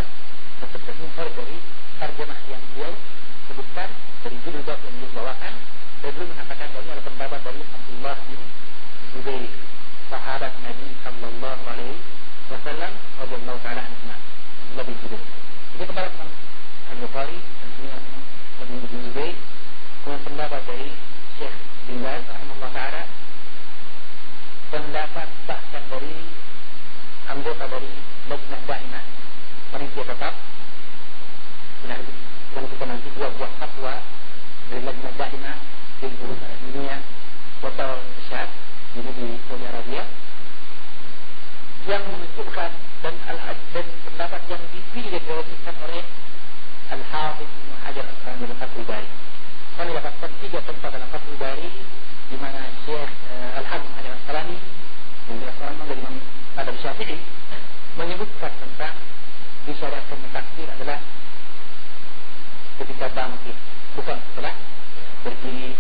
akan termunfarid dari tarjamah yang beliau sebutkan dari judul bab yang beliau bawakan. Dan beliau mengatakan bahwa ini adalah pendapat dari Abdullah bin Zubair, sahabat Nabi sallallahu alaihi wasallam radhiyallahu taala anhu. Abdullah bin Zubair. Ini pendapat Imam Al-Bukhari dan Ibnu Zubair, kemudian pendapat dari Syekh bin Baz rahimahullah taala, pendapat bahkan dari anggota dari Lajnah Daimah panitia tetap. Benar, dan kita nanti dua buah fatwa dari Lajnah Daimah di dunia Hotel Syad ini di Saudi Arabia yang menunjukkan dan pendapat yang dipilih dan diwujudkan oleh Al-Hafidz Ibnu Hajar Al-Asqalani dalam Fathul Bari. Kami dapatkan 3 tempat dalam Fathul Bari di mana Syekh Al-Hafidz Hajar Al-Asqalani yang berasal dari Imam Madzhab Syafi'i menyebutkan tentang disyariatkan takbir adalah ketika bangkit, bukan setelah berdiri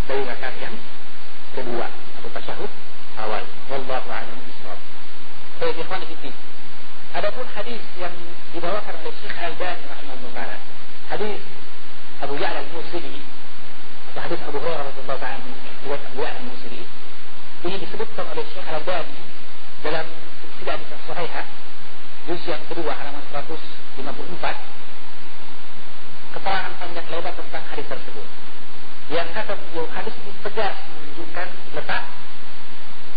dari rakaat yang kedua atau tasyahud awal. Wallahu a'lam bishawab. Baik, ikhwan fillah. Adapun hadis yang dibawakan oleh Syekh Al-Albani rahimahullah taala, hadis Abu Ya'la Al-Musili atau hadis Abu Hurairah radhiyallahu ta'ala riwayat Abu Ya'la Al-Musili, ini disebutkan oleh Syekh Al-Albani dalam silsilah hadis as-sahihah juz yang kedua halaman 154, keterangan panjang lebar tentang hadis tersebut. Yang kata beliau, hadis ini tegas menunjukkan letak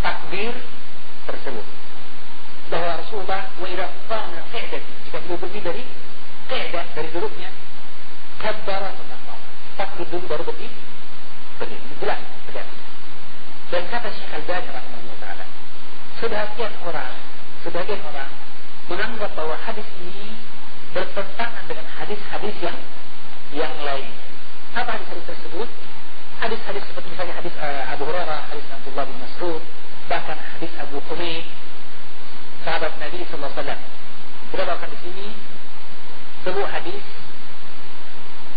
takbir tersebut, bahwa Rasulullah wa idza qama qa'idati, jika beliau berdiri dari qi'dah, dari duduknya, kabbara sunnaah, takbir dulu baru berdiri. Jelas, tegas. Dan kata Syekh Al-Albani rahimahullah taala, sebagian orang menganggap bahwa hadis ini bertentangan dengan hadis-hadis yang lain. Apa hadis-hadis tersebut? Hadis-hadis seperti misalnya hadis Abu Hurairah, hadis Abdullah bin Mas'ud, bahkan hadis Abu Humaid, sahabat Nabi sallallahu alaihi wasallam. Kita bawakan di sini sebuah hadis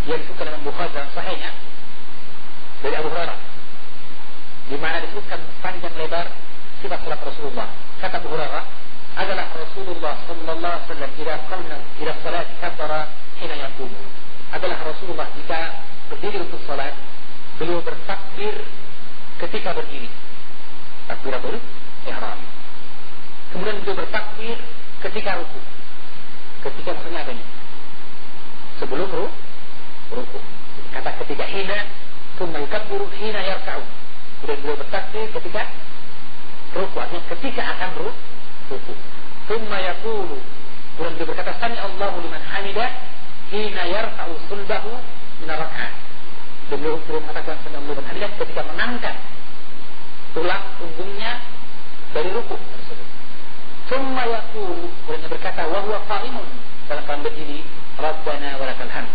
yang disebutkan dalam Bukhari dalam sahihnya dari Abu Hurairah, di mana disebutkan panjang lebar sifat salat Rasulullah. Kata Abu Hurairah, adalah Rasulullah sallallahu alaihi wasallam ila salat kabbara hina yaqum. Adalah Rasulullah jika berdiri untuk salat, beliau bertakbir ketika berdiri, takbiratul ihram. Kemudian beliau bertakbir ketika ruku. Ketika maksudnya apa ini? Sebelum ruku. Kata ketika hina, thumma yukabbiru hina yarka'u. Kemudian beliau bertakbir ketika ruku, artinya ketika akan ruku. Thumma yaqulu, kemudian beliau berkata sami Allahu liman hamidah hina yarfa'u sulbahu min ar-rak'ah. Dan beliau mengatakan sami Allahu liman hamidah ketika mengangkat tulang punggungnya dari ruku tersebut. Thumma yaqulu, kemudian berkata wa huwa qa'imun, dalam keadaan berdiri, rabbana wa lakal hamd.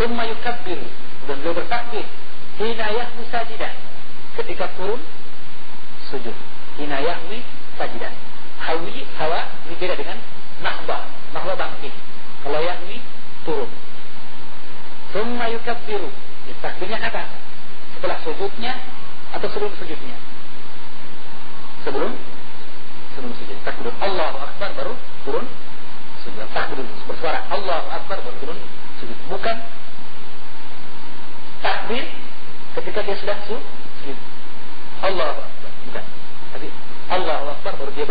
Thumma yukabbir, dan beliau bertakbir hina yahwi sajidah, ketika turun sujud. Hina yahwi sajidah. Hawa berbeda dengan nahbah. Nahbah bangkit, kalau yahwi turun. Thumma yukabbiru, takbirnya apa? Setelah sujudnya atau sebelum sujudnya? Sebelum sujud. Takbir Allahu Akbar baru turun sujud. Takbir bersuara Allahu Akbar baru turun sujud. Bukan takbir ketika dia sudah sujud. Allahu Akbar, bukan. Tapi Allahu Akbar baru dia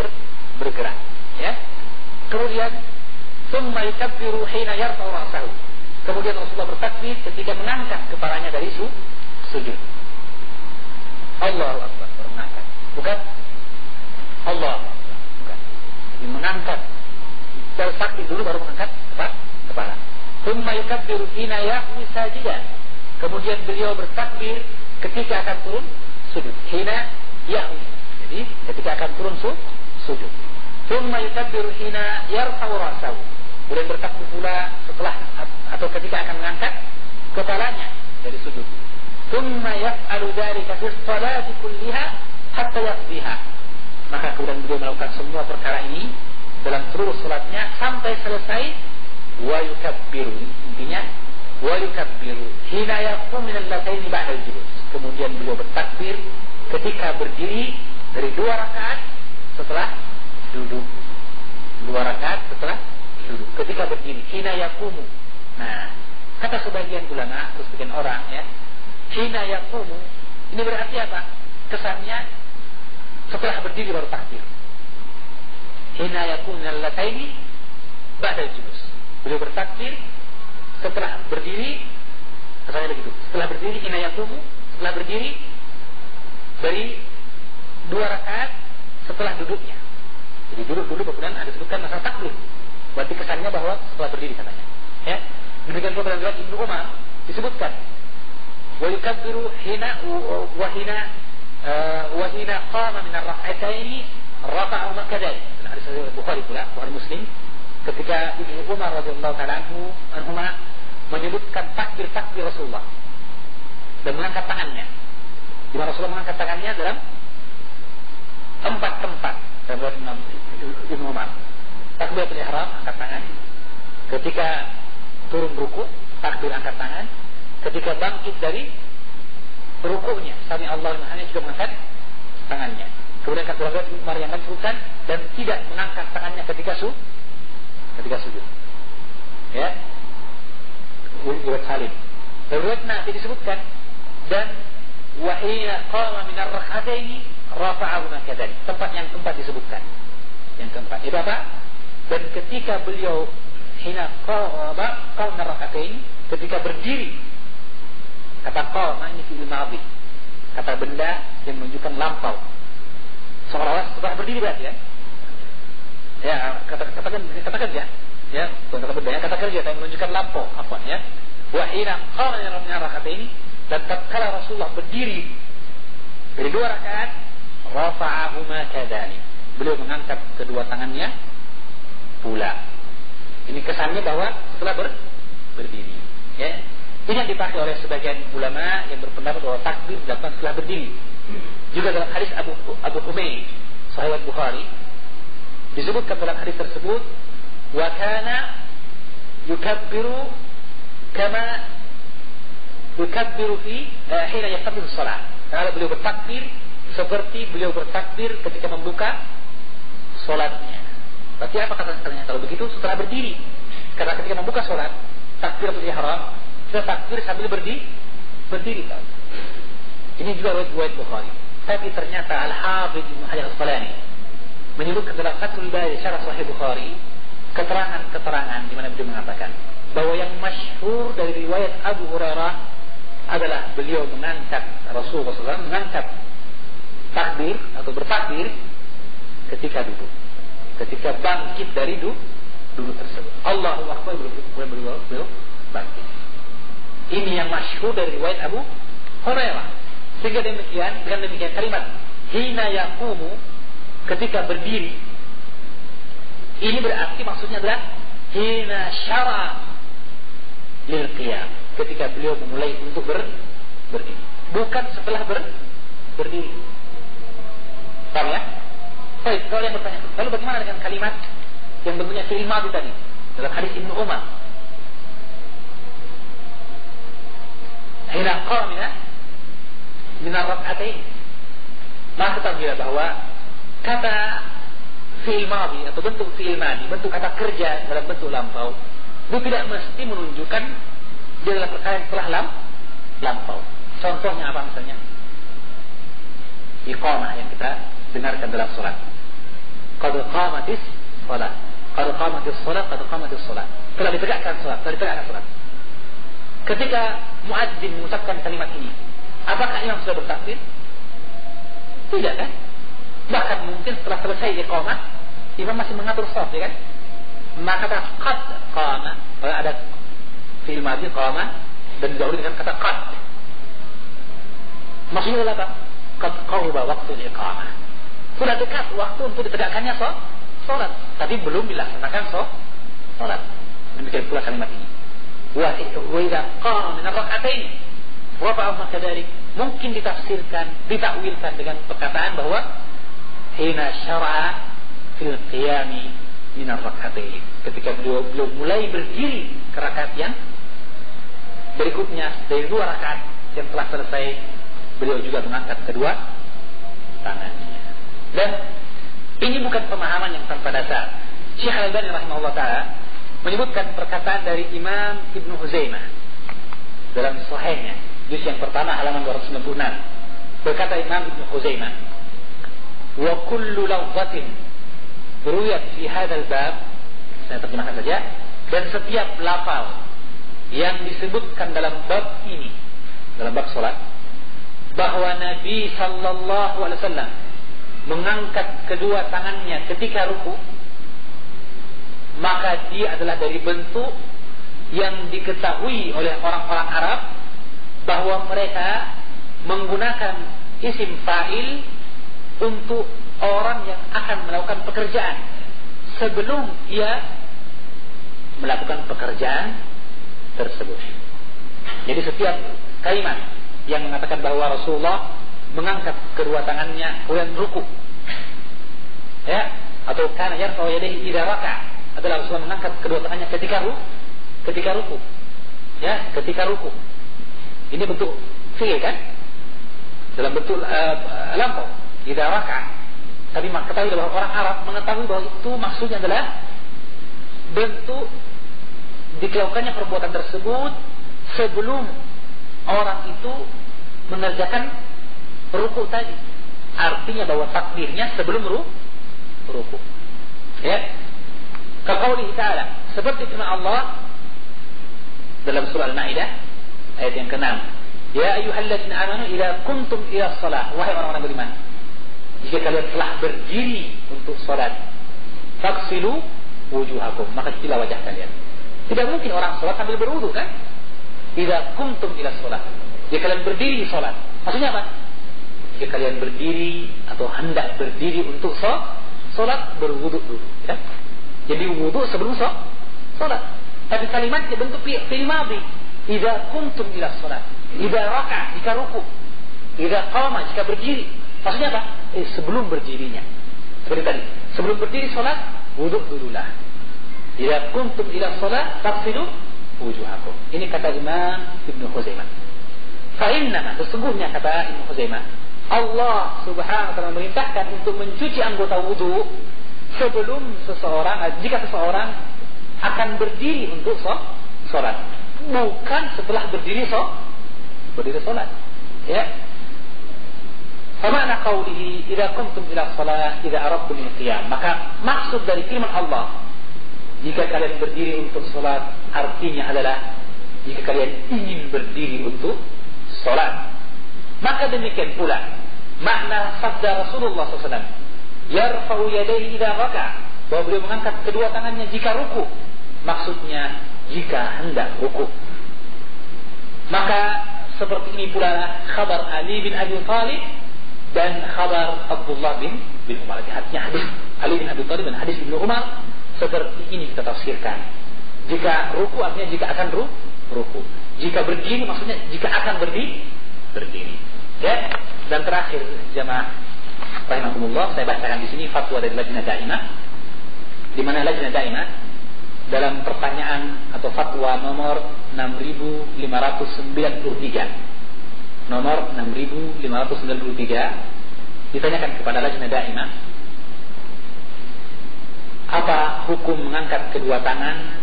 bergerak, ya. Kemudian thumma yukabbiru hina yarfa'u ra'sahu. Kemudian Rasulullah bertakbir ketika mengangkat kepalanya dari sujud. Allahu Akbar, baru mengangkat. Bukan Allahu Akbar, bukan. Dia mengangkat. Bertakbir dulu baru mengangkat kepala. Thumma yukabbiru hina yahwi sajidan. Kemudian beliau bertakbir ketika akan turun sujud. Hina yahwi. Jadi ketika akan turun sujud. Thumma yukabbiru hina yarfa'u ra'sahu. Kemudian bertakbir pula setelah atau ketika akan mengangkat kepalanya dari sujud. Thumma yaf'alu dzalika fi sholati kulliha hatta yaqdiha. Maka kemudian beliau melakukan semua perkara ini dalam seluruh salatnya sampai selesai. Wa yukabbiru, intinya wa yukabbiru hina yaqum min al-lataini ba'da al-julus. Kemudian beliau bertakbir ketika berdiri dari 2 rakaat setelah duduk. 2 rakaat setelah duduk. Ketika berdiri, hina yaqumu. Nah, kata sebagian ulama, sebagian orang ya, hina yaqumu ini berarti apa? Kesannya setelah berdiri baru takbir. Hina yaqumu allataini ba'da julus. Beliau bertakbir setelah berdiri, kesannya begitu. Setelah berdiri hina yaqumu, setelah berdiri beri 2 rakaat setelah duduknya. Jadi duduk dulu kemudian ada sebutkan masalah takbir. Berarti kesannya bahwa setelah berdiri katanya. Ya. Demikian pula dalam riwayat Ibnu Umar disebutkan wa yukabbiru hina qama min ar-rak'ataini rafa'u makadai. Nah, hadis riwayat Bukhari pula, Bukhari Muslim, ketika Ibnu Umar radhiyallahu ta'ala anhuma menyebutkan takbir Rasulullah dan mengangkat tangannya. Di mana Rasulullah mengangkat tangannya dalam 4 tempat. Dalam riwayat Ibnu Umar. Takbiratul ihram angkat tangan. Ketika turun ruku, takbir angkat tangan. Ketika bangkit dari rukunya, sami Allah liman hamidah juga mengangkat tangannya. Kemudian kata riwayat Umar yang disebutkan dan tidak mengangkat tangannya ketika sujud. Ya. Riwayat Salim. Riwayat Nabi disebutkan dan wa hina qama min ar-rak'ataini rafa'ahu makadani. Tempat yang keempat disebutkan. Yang keempat itu apa? Dan ketika beliau hina qama min ar-rak'ataini, ketika berdiri, kata qama ini fi'il madhi, kata benda yang menunjukkan lampau, seolah-olah setelah berdiri berarti ya. Ya, katakan ya, bukan kata benda ya, kata kerja yang menunjukkan lampau, apa ya? Wa hina qama min ar-rak'ataini, dan tatkala Rasulullah berdiri dari 2 rakaat, rafa'ahuma kadani, beliau mengangkat kedua tangannya pula. Ini kesannya bahwa setelah berdiri. Ya. Ini yang dipakai oleh sebagian ulama yang berpendapat bahwa takbir dilakukan setelah berdiri. Juga dalam hadis Abu Humaid, Sahih Bukhari, disebutkan dalam hadis tersebut, wa kana yukabbiru kama yukabbiru fi hina yaftahu shalah. Kalau beliau bertakbir seperti beliau bertakbir ketika membuka salatnya. Berarti apa kata-katanya? Kalau begitu setelah berdiri. Karena ketika membuka salat, takbiratul ihram, kita takbir sambil berdiri. Ini juga riwayat Bukhari. Tapi ternyata Al-Hafidz Ibnu Hajar Al-Asqalani menyebutkan dalam Fathul Bari syarah Sahih Bukhari keterangan di mana beliau mengatakan bahwa yang masyhur dari riwayat Abu Hurairah adalah beliau mengangkat Rasulullah SAW mengangkat takbir atau bertakbir ketika duduk, ketika bangkit dari duduk tersebut. Allahu Akbar, beliau bangkit. Ini yang masyhur dari riwayat Abu Hurairah. Sehingga dengan demikian kalimat hina yaqumu, ketika berdiri, ini berarti maksudnya adalah hina syara lil qiyam, ketika beliau memulai untuk berdiri, bukan setelah berdiri. Paham ya? Baik, kalau yang bertanya, lalu bagaimana dengan kalimat yang bentuknya fi'il madhi tadi dalam hadis Ibnu Umar? Hina qama min ar-rak'atain. Maka kita bahwa kata fi'il madhi atau bentuk fi'il madhi, bentuk kata kerja dalam bentuk lampau, itu tidak mesti menunjukkan dia adalah perkara yang telah lampau. Contohnya apa misalnya? Iqamah yang kita dengarkan dalam salat. Qad qamatis shalah. Qad qamatis shalah, qad qamatis shalah. Telah ditegakkan salat, Ketika muadzin mengucapkan kalimat ini, apakah imam sudah bertakbir? Tidak kan? Bahkan mungkin setelah selesai iqamah, imam masih mengatur salat, ya kan? Maka kata qad qama, kalau ada fi'il madhi qama dan didahului dengan kata qad, maksudnya adalah apa? Qad qawba waktu iqamah, sudah dekat waktu untuk ditegakkannya salat, tapi belum dilaksanakan salat. Demikian pula kalimat ini, wa idza qama min ar-rak'atain rafa'a makadari, mungkin ditafsirkan, ditakwilkan dengan perkataan bahwa hina syara'a fil qiyami min ar-rak'atain, ketika beliau mulai berdiri ke rakaat yang berikutnya dari 2 rakaat yang telah selesai, beliau juga mengangkat kedua tangannya. Dan ini bukan pemahaman yang tanpa dasar. Syekh Al-Albani rahimahullah ta'ala menyebutkan perkataan dari Imam Ibnu Huzaimah dalam Sahihnya, juz yang pertama halaman 296. Berkata Imam Ibnu Huzaimah, wa kullu lafzatin ruwiyat fi hadzal bab, saya terjemahkan saja, dan setiap lafal yang disebutkan dalam bab ini, dalam bab salat, bahwa Nabi sallallahu alaihi wasallam mengangkat kedua tangannya ketika ruku, maka dia adalah dari bentuk yang diketahui oleh orang-orang Arab bahwa mereka menggunakan isim fa'il untuk orang yang akan melakukan pekerjaan sebelum ia melakukan pekerjaan tersebut. Jadi setiap kalimat yang mengatakan bahwa Rasulullah mengangkat kedua tangannya kemudian ruku, ya, atau kana yarfa'u yadayhi idza raka'a, adalah Rasulullah mengangkat kedua tangannya ketika ruku, ya, ketika ruku. Ini bentuk fi'il kan, dalam bentuk lampau idza raka'a. Tapi ketahui bahwa orang Arab mengetahui bahwa itu maksudnya adalah bentuk dilakukannya perbuatan tersebut sebelum orang itu mengerjakan ruku tadi. Artinya bahwa takbirnya sebelum ruku. Ya. Kaqaulihi ta'ala, seperti firman Allah dalam surah Al-Maidah ayat yang ke-6. Ya ayyuhalladzina amanu idza kuntum ila shalah, wahai orang-orang beriman, jika kalian telah berdiri untuk salat, faghsilu wujuhakum, maka cucilah wajah kalian. Tidak mungkin orang salat sambil berwudu kan? Idza kuntum ila shalah, jika kalian berdiri salat. Maksudnya apa? Jika kalian berdiri atau hendak berdiri untuk salat, berwudu dulu, ya. Jadi wudu sebelum salat. Tapi kalimatnya bentuk fi'il madhi. Idza kuntum ila shalah, idza raka'a, jika ruku, idza qama, jika berdiri. Maksudnya apa? Sebelum berdirinya. Seperti tadi, sebelum berdiri salat, wudu dululah. Idza kuntum ila shalah faghsilu wujuhakum. Ini kata Imam Ibnu Huzaimah. Fa inna, sesungguhnya kata Ibnu Huzaimah, Allah Subhanahu wa taala memerintahkan untuk mencuci anggota wudu sebelum jika seseorang akan berdiri untuk salat, bukan setelah berdiri salat. Ya. Famakna qawlihi idza kuntum ila shalah idza aradtum al-qiyam. Maka maksud dari firman Allah, jika kalian berdiri untuk salat, artinya adalah jika kalian ingin berdiri untuk salat. Maka demikian pula makna sabda Rasulullah SAW, yarfa'u yadayhi idza raka'a, bahwa beliau mengangkat kedua tangannya jika ruku. Maksudnya jika hendak ruku. Maka seperti ini pula khabar Ali bin Abi Thalib dan khabar Abdullah bin Umar. Artinya hadis Ali bin Abi Thalib dan hadis Ibnu Umar seperti ini kita tafsirkan. Jika ruku artinya jika akan ruku. Jika berdiri maksudnya jika akan berdiri. Ya. Dan terakhir jamaah rahimakumullah, saya bacakan di sini fatwa dari Lajnah Daimah, di mana Lajnah Daimah dalam pertanyaan atau fatwa nomor 6593, nomor 6593, ditanyakan kepada Lajnah Daimah, apa hukum mengangkat kedua tangan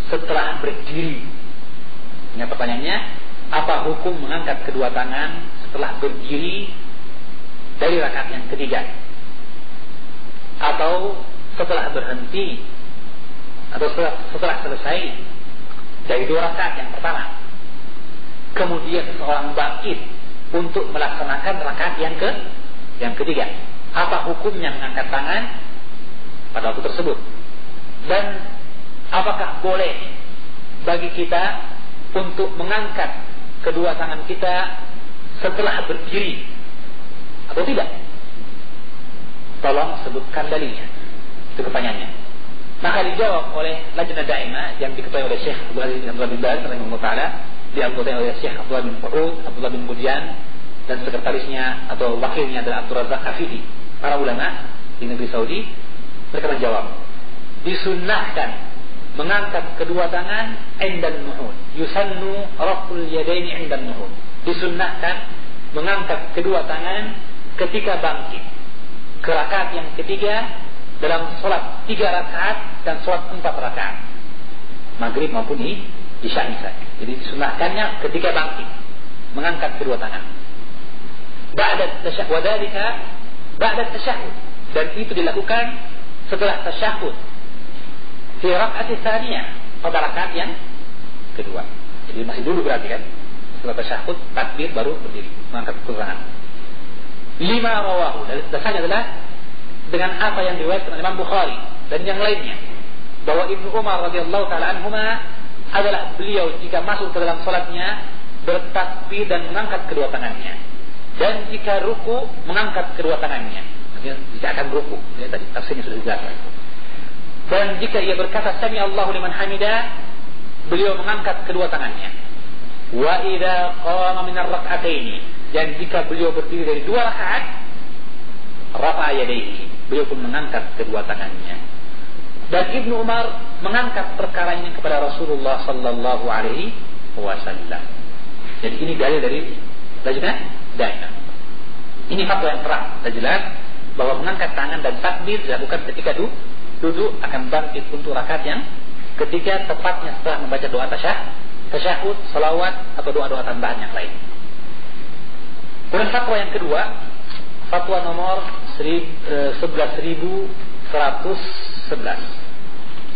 setelah berdiri? Ini pertanyaannya, apa hukum mengangkat kedua tangan setelah berdiri dari rakaat yang ketiga, atau setelah berhenti, atau setelah selesai dari dua rakaat yang pertama, kemudian seseorang bangkit untuk melaksanakan rakaat yang ketiga? Apa hukumnya mengangkat tangan pada waktu tersebut? Dan apakah boleh bagi kita untuk mengangkat kedua tangan kita setelah berdiri atau tidak? Tolong sebutkan dalilnya. Itu pertanyaannya. Maka dijawab oleh Lajnah Daimah yang diketuai oleh Syekh Abdullah bin Baz rahimahullah taala, dianggotai oleh Syekh Abdullah bin Fu'ud, Abdullah bin Budian, dan sekretarisnya atau wakilnya adalah Abdul Razak Hafidi, para ulama di negeri Saudi. Mereka menjawab, disunnahkan mengangkat kedua tangan indan nuhud. Yusannu raf'ul yadaini indan nuhud. Disunnahkan mengangkat kedua tangan ketika bangkit ke rakaat yang ketiga dalam sholat 3 rakaat dan sholat 4 rakaat, maghrib maupun isya misalnya. Jadi disunahkannya ketika bangkit mengangkat kedua tangan. Ba'da tasyahhud, wadhalika ba'da tasyahhud, dan itu dilakukan setelah tasyahhud fi rakaat tsaniyah, pada rakaat yang kedua. Jadi masih dulu berarti kan, setelah tasyahhud takbir baru berdiri mengangkat kedua tangan. 5 rawahu, dasarnya adalah dengan apa yang diriwayatkan oleh Imam Bukhari dan yang lainnya, bahwa Ibnu Umar radhiyallahu taala anhuma adalah beliau jika masuk ke dalam salatnya bertakbir dan mengangkat kedua tangannya, dan jika ruku mengangkat kedua tangannya. Artinya jika akan ruku, ya, tadi tafsirnya sudah dijelaskan. Dan jika ia berkata sami Allahu liman hamidah, beliau mengangkat kedua tangannya. Wa idza qama min ar-rak'ataini, dan jika beliau berdiri dari 2 rakaat, rafa'a yadayhi, beliau pun mengangkat kedua tangannya. Dan Ibnu Umar mengangkat perkara ini kepada Rasulullah sallallahu alaihi wasallam. Jadi ini dalil dari Lajnah Daimah. Ini fatwa yang terang dan jelas bahwa mengangkat tangan dan takbir dilakukan ketika duduk akan bangkit untuk rakaat yang ketiga, tepatnya setelah membaca doa tasyahud, salawat atau doa-doa tambahan yang lain. Kemudian fatwa yang kedua, fatwa nomor 11.111.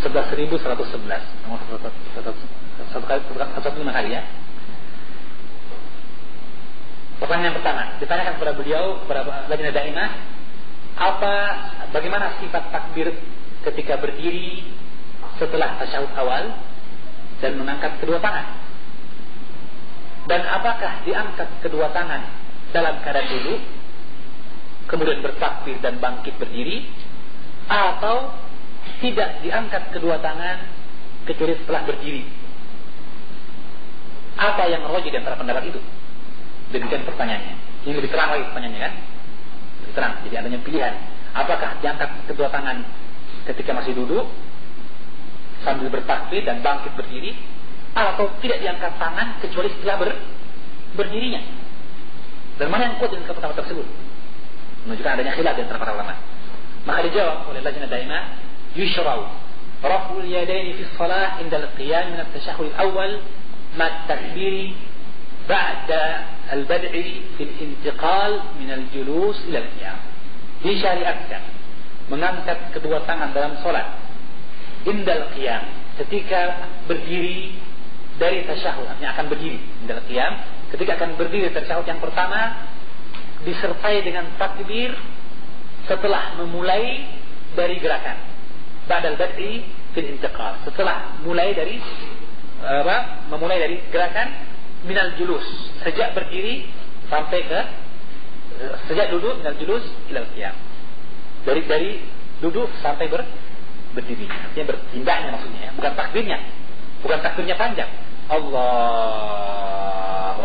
11.111. Nomor 105 kali ya. Pertanyaan pertama ditanyakan kepada beliau, kepada Lajnah Daimah, bagaimana sifat takbir ketika berdiri setelah tasyahud awal dan mengangkat kedua tangan, dan apakah diangkat kedua tangan dalam keadaan duduk kemudian bertakbir dan bangkit berdiri, atau tidak diangkat kedua tangan kecuali setelah berdiri. Apa yang rajih di antara pendapat itu? Demikian pertanyaannya. Ini lebih terang lagi pertanyaannya kan? Lebih terang. Jadi adanya pilihan. Apakah diangkat kedua tangan ketika masih duduk sambil bertakbir dan bangkit berdiri, atau tidak diangkat tangan kecuali setelah berdirinya? Dan mana yang kuat dengan pertama tersebut? Menunjukkan adanya khilaf di antara para ulama. Maka dijawab oleh Lajnah Daimah, yushra'u raf'ul yadaini fi shalah inda al-qiyam min at-tashahhud al-awwal ma at-takbir ba'da al-bad'i fi al-intiqal min al-julus ila al-qiyam. Disyariatkan mengangkat kedua tangan dalam salat inda al-qiyam, ketika berdiri dari tasyahud, artinya akan berdiri inda al-qiyam, ketika akan berdiri tasyahud yang pertama, disertai dengan takbir setelah memulai dari gerakan, ba'dal bad'i fil intiqal, setelah mulai dari memulai dari gerakan minal julus, sejak berdiri sampai ke sejak duduk minal julus ila qiyam, dari duduk sampai berdiri, artinya berpindahnya maksudnya ya, bukan takbirnya panjang Allahu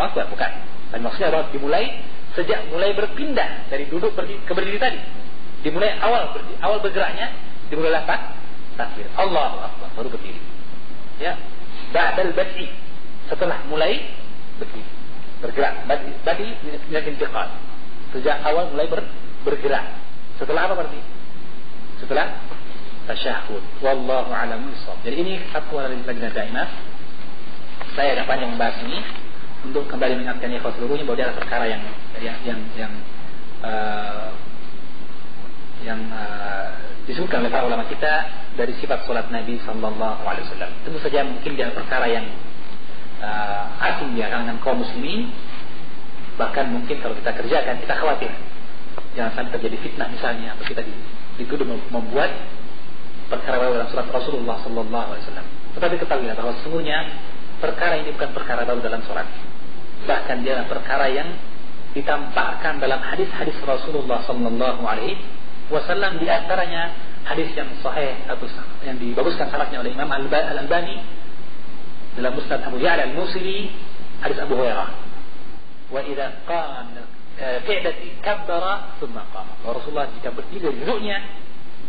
Akbar, bukan, tapi maksudnya adalah dimulai sejak mulai berpindah dari duduk ke berdiri tadi, dimulai awal bergeraknya dimulai takbir Allahu Akbar baru berdiri ya. Ba'dal bad'i, setelah mulai berdiri bergerak, bad'i min al-intiqal, sejak awal mulai bergerak. Setelah apa berarti? Setelah tasyahud. Wallahu a'lam bishawab. Jadi ini fatwa dari Lajnah Daimah. Saya agak panjang membahas ini untuk kembali mengingatkan ikhwan seluruhnya bahwa dia adalah perkara yang disebutkan oleh para ulama kita dari sifat salat Nabi sallallahu alaihi wasallam. Tentu saja mungkin dia perkara yang asing di kalangan kaum muslimin, bahkan mungkin kalau kita kerjakan kita khawatir jangan sampai terjadi fitnah misalnya, atau kita dituduh membuat perkara baru dalam salat Rasulullah sallallahu alaihi wasallam. Tetapi ketahuilah bahwa sesungguhnya perkara ini bukan perkara baru dalam salat, bahkan dia adalah perkara yang ditampakkan dalam hadis-hadis Rasulullah sallallahu alaihi wasallam, di antaranya hadis yang sahih atau yang dibaguskan sanadnya oleh Imam Al-Albani dalam Musnad Abu Ya'la Al-Musili, hadis Abu Hurairah, wa idza qama qa'idati kabbara thumma qama. Rasulullah jika berdiri dari duduknya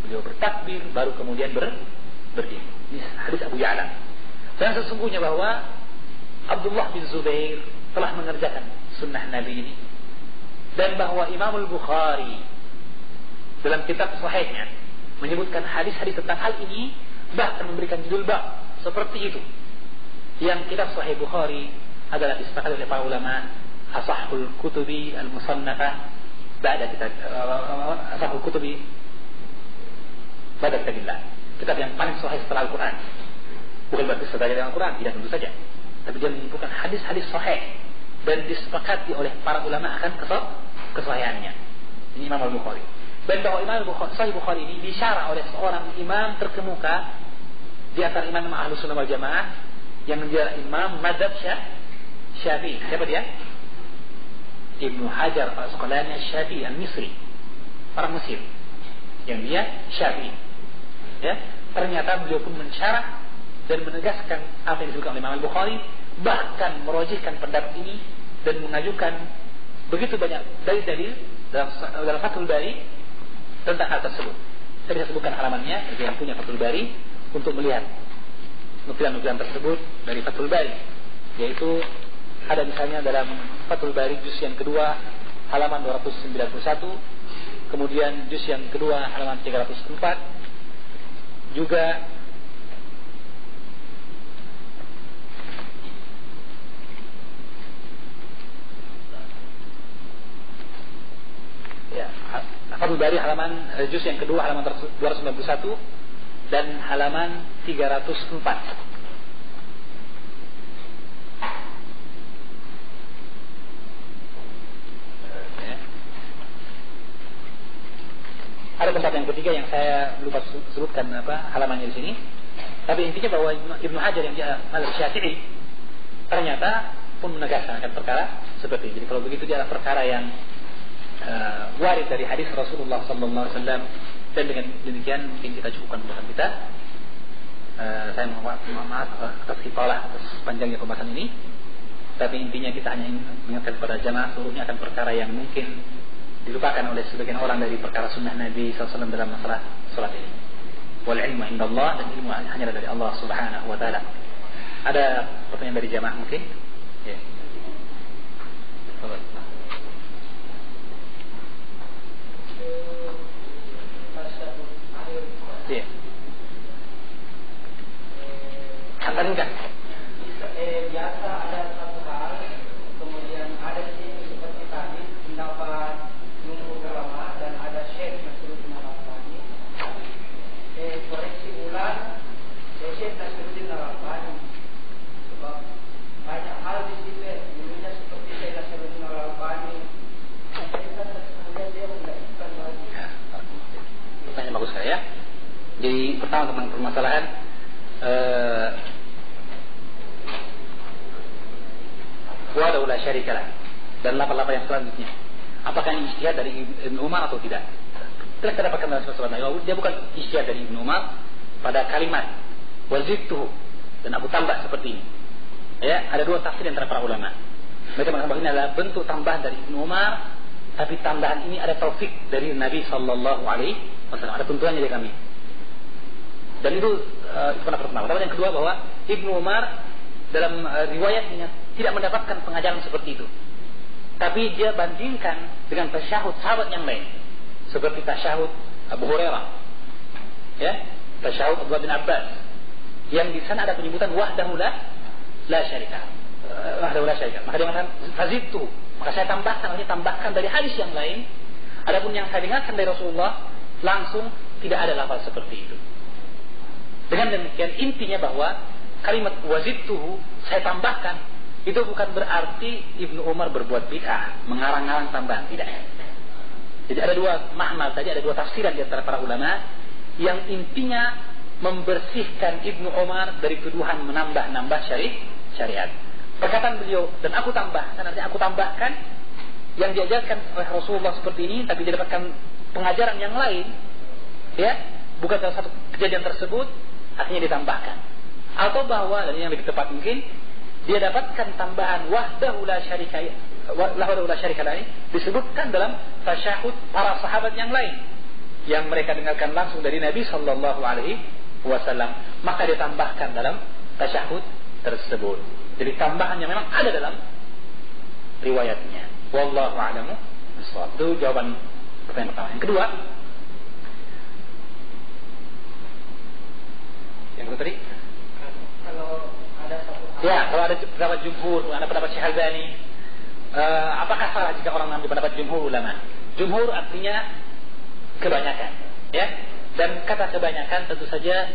beliau bertakbir baru kemudian berdiri. Ini hadis Abu Ya'la. Dan sesungguhnya bahwa Abdullah bin Zubair telah mengerjakan sunnah Nabi ini, dan bahwa Imam Al-Bukhari dalam kitab sahihnya menyebutkan hadis-hadis tentang hal ini, bahkan memberikan judul bab seperti itu. Yang kitab Sahih Bukhari adalah disepakati oleh para ulama asahhul kutubi al-musannafah ba'da kitab asahhul kutubi ba'da kitabillah. Kitab yang paling sahih setelah Al-Quran. Bukan berarti sesuai dengan Al-Quran, tidak, tentu saja. Tapi dia menyebutkan hadis-hadis sahih dan disepakati oleh para ulama akan kesahihannya. Ini Imam Al-Bukhari. Dan bahwa Imam Sahih Bukhari ini disyarah oleh seorang imam terkemuka di antara imam Ahlus Sunnah wal Jamaah yang menjadi imam madzhab Syafi'i. Siapa dia? Ibnu Hajar Al-Asqalani Asy-Syafi'i Al-Misri, orang Mesir, yang dia Syafi'i. Ya, ternyata beliau pun mensyarah dan menegaskan apa yang disebutkan oleh Imam Al-Bukhari, bahkan merojihkan pendapat ini dan mengajukan begitu banyak dalil-dalil dalam Fathul Bari tentang hal tersebut. Saya bisa sebutkan halamannya bagi yang punya Fathul Bari untuk melihat nukilan-nukilan tersebut dari Fathul Bari, yaitu ada misalnya dalam Fathul Bari juz yang kedua halaman 291, kemudian juz yang kedua halaman 304, juga Fathul Bari halaman juz yang kedua halaman 291 dan halaman 304. Ada tempat yang ketiga yang saya lupa sebutkan halamannya di sini. Tapi intinya bahwa Ibnu Hajar yang dia mazhab Syafi'i ternyata pun menegaskan perkara seperti ini. Jadi kalau begitu dia adalah perkara yang waris dari hadis Rasulullah sallallahu alaihi wasallam, dan dengan demikian mungkin kita cukupkan pembahasan kita. Saya mohon maaf atas khifalah atas panjangnya pembahasan ini, tapi intinya kita hanya ingin mengingatkan kepada jamaah seluruhnya akan perkara yang mungkin dilupakan oleh sebagian orang dari perkara sunnah Nabi SAW dalam masalah salat ini. Wal ilmu indallah, dan ilmu hanya dari Allah Subhanahu wa taala. Ada pertanyaan dari jamaah mungkin? Ya. Iya. Apa enggak? Biasa ada satu hal, kemudian ada sini seperti tadi pendapat Nurul Ulama dan ada Syekh Nasruddin Al-Albani. Koreksi ulang Syekh Nasruddin Al-Albani. Sebab banyak hal di situ dulunya seperti Syekh Nasruddin Al-Albani. Kemudian dia menggantikan lagi. Pertanyaan bagus sekali ya. Jadi pertama tentang permasalahan wa'adahu la syarikalah dan lapa-lapa yang selanjutnya, apakah ini ijtihad dari Ibnu Umar atau tidak? Telah kita dapatkan dalam sesuatu dia bukan ijtihad dari Ibnu Umar pada kalimat wazidtuhu dan aku tambah seperti ini. Ya, ada dua tafsir antara para ulama. Mereka mengatakan bahwa ini adalah bentuk tambahan dari Ibnu Umar, tapi tambahan ini ada taufik dari Nabi sallallahu alaihi wasallam, ada tuntunannya dari kami. Dan itu pendapat pertama. Yang kedua bahwa Ibnu Umar dalam riwayatnya tidak mendapatkan pengajaran seperti itu. Tapi dia bandingkan dengan tasyahud sahabat yang lain, seperti tasyahud Abu Hurairah, ya, tasyahud Abdullah bin Abbas, yang di sana ada penyebutan wahdahu la syarika. Wahdahu la syarika. Maka dia mengatakan fazidtu, maka saya tambahkan dari hadis yang lain. Adapun yang saya dengarkan dari Rasulullah langsung tidak ada lafaz seperti itu. Dengan demikian intinya bahwa kalimat wazidtuhu saya tambahkan itu bukan berarti Ibnu Umar berbuat bid'ah, mengarang-arang tambahan, tidak. Jadi ada dua mahmal tadi, ada dua tafsiran di antara para ulama yang intinya membersihkan Ibnu Umar dari tuduhan menambah-nambah syariat. Perkataan beliau dan aku tambahkan, artinya aku tambahkan yang diajarkan oleh Rasulullah seperti ini, tapi didapatkan pengajaran yang lain, ya, bukan dalam satu kejadian tersebut, artinya ditambahkan. Atau bahwa, dan yang lebih tepat mungkin, dia dapatkan tambahan wahdahu la syarika ini disebutkan dalam tasyahud para sahabat yang lain yang mereka dengarkan langsung dari Nabi sallallahu alaihi wasallam, maka ditambahkan dalam tasyahud tersebut. Jadi tambahan yang memang ada dalam riwayatnya. Wallahu a'lamu bishawab. Itu jawaban pertanyaan pertama. Yang kedua, Yang itu tadi? Kalau ada satu hal. Ya, kalau ada pendapat jumhur, ada pendapat Syekh Al-Albani, apakah salah jika orang mengambil pendapat jumhur ulama? Jumhur artinya kebanyakan, ya. Dan kata kebanyakan tentu saja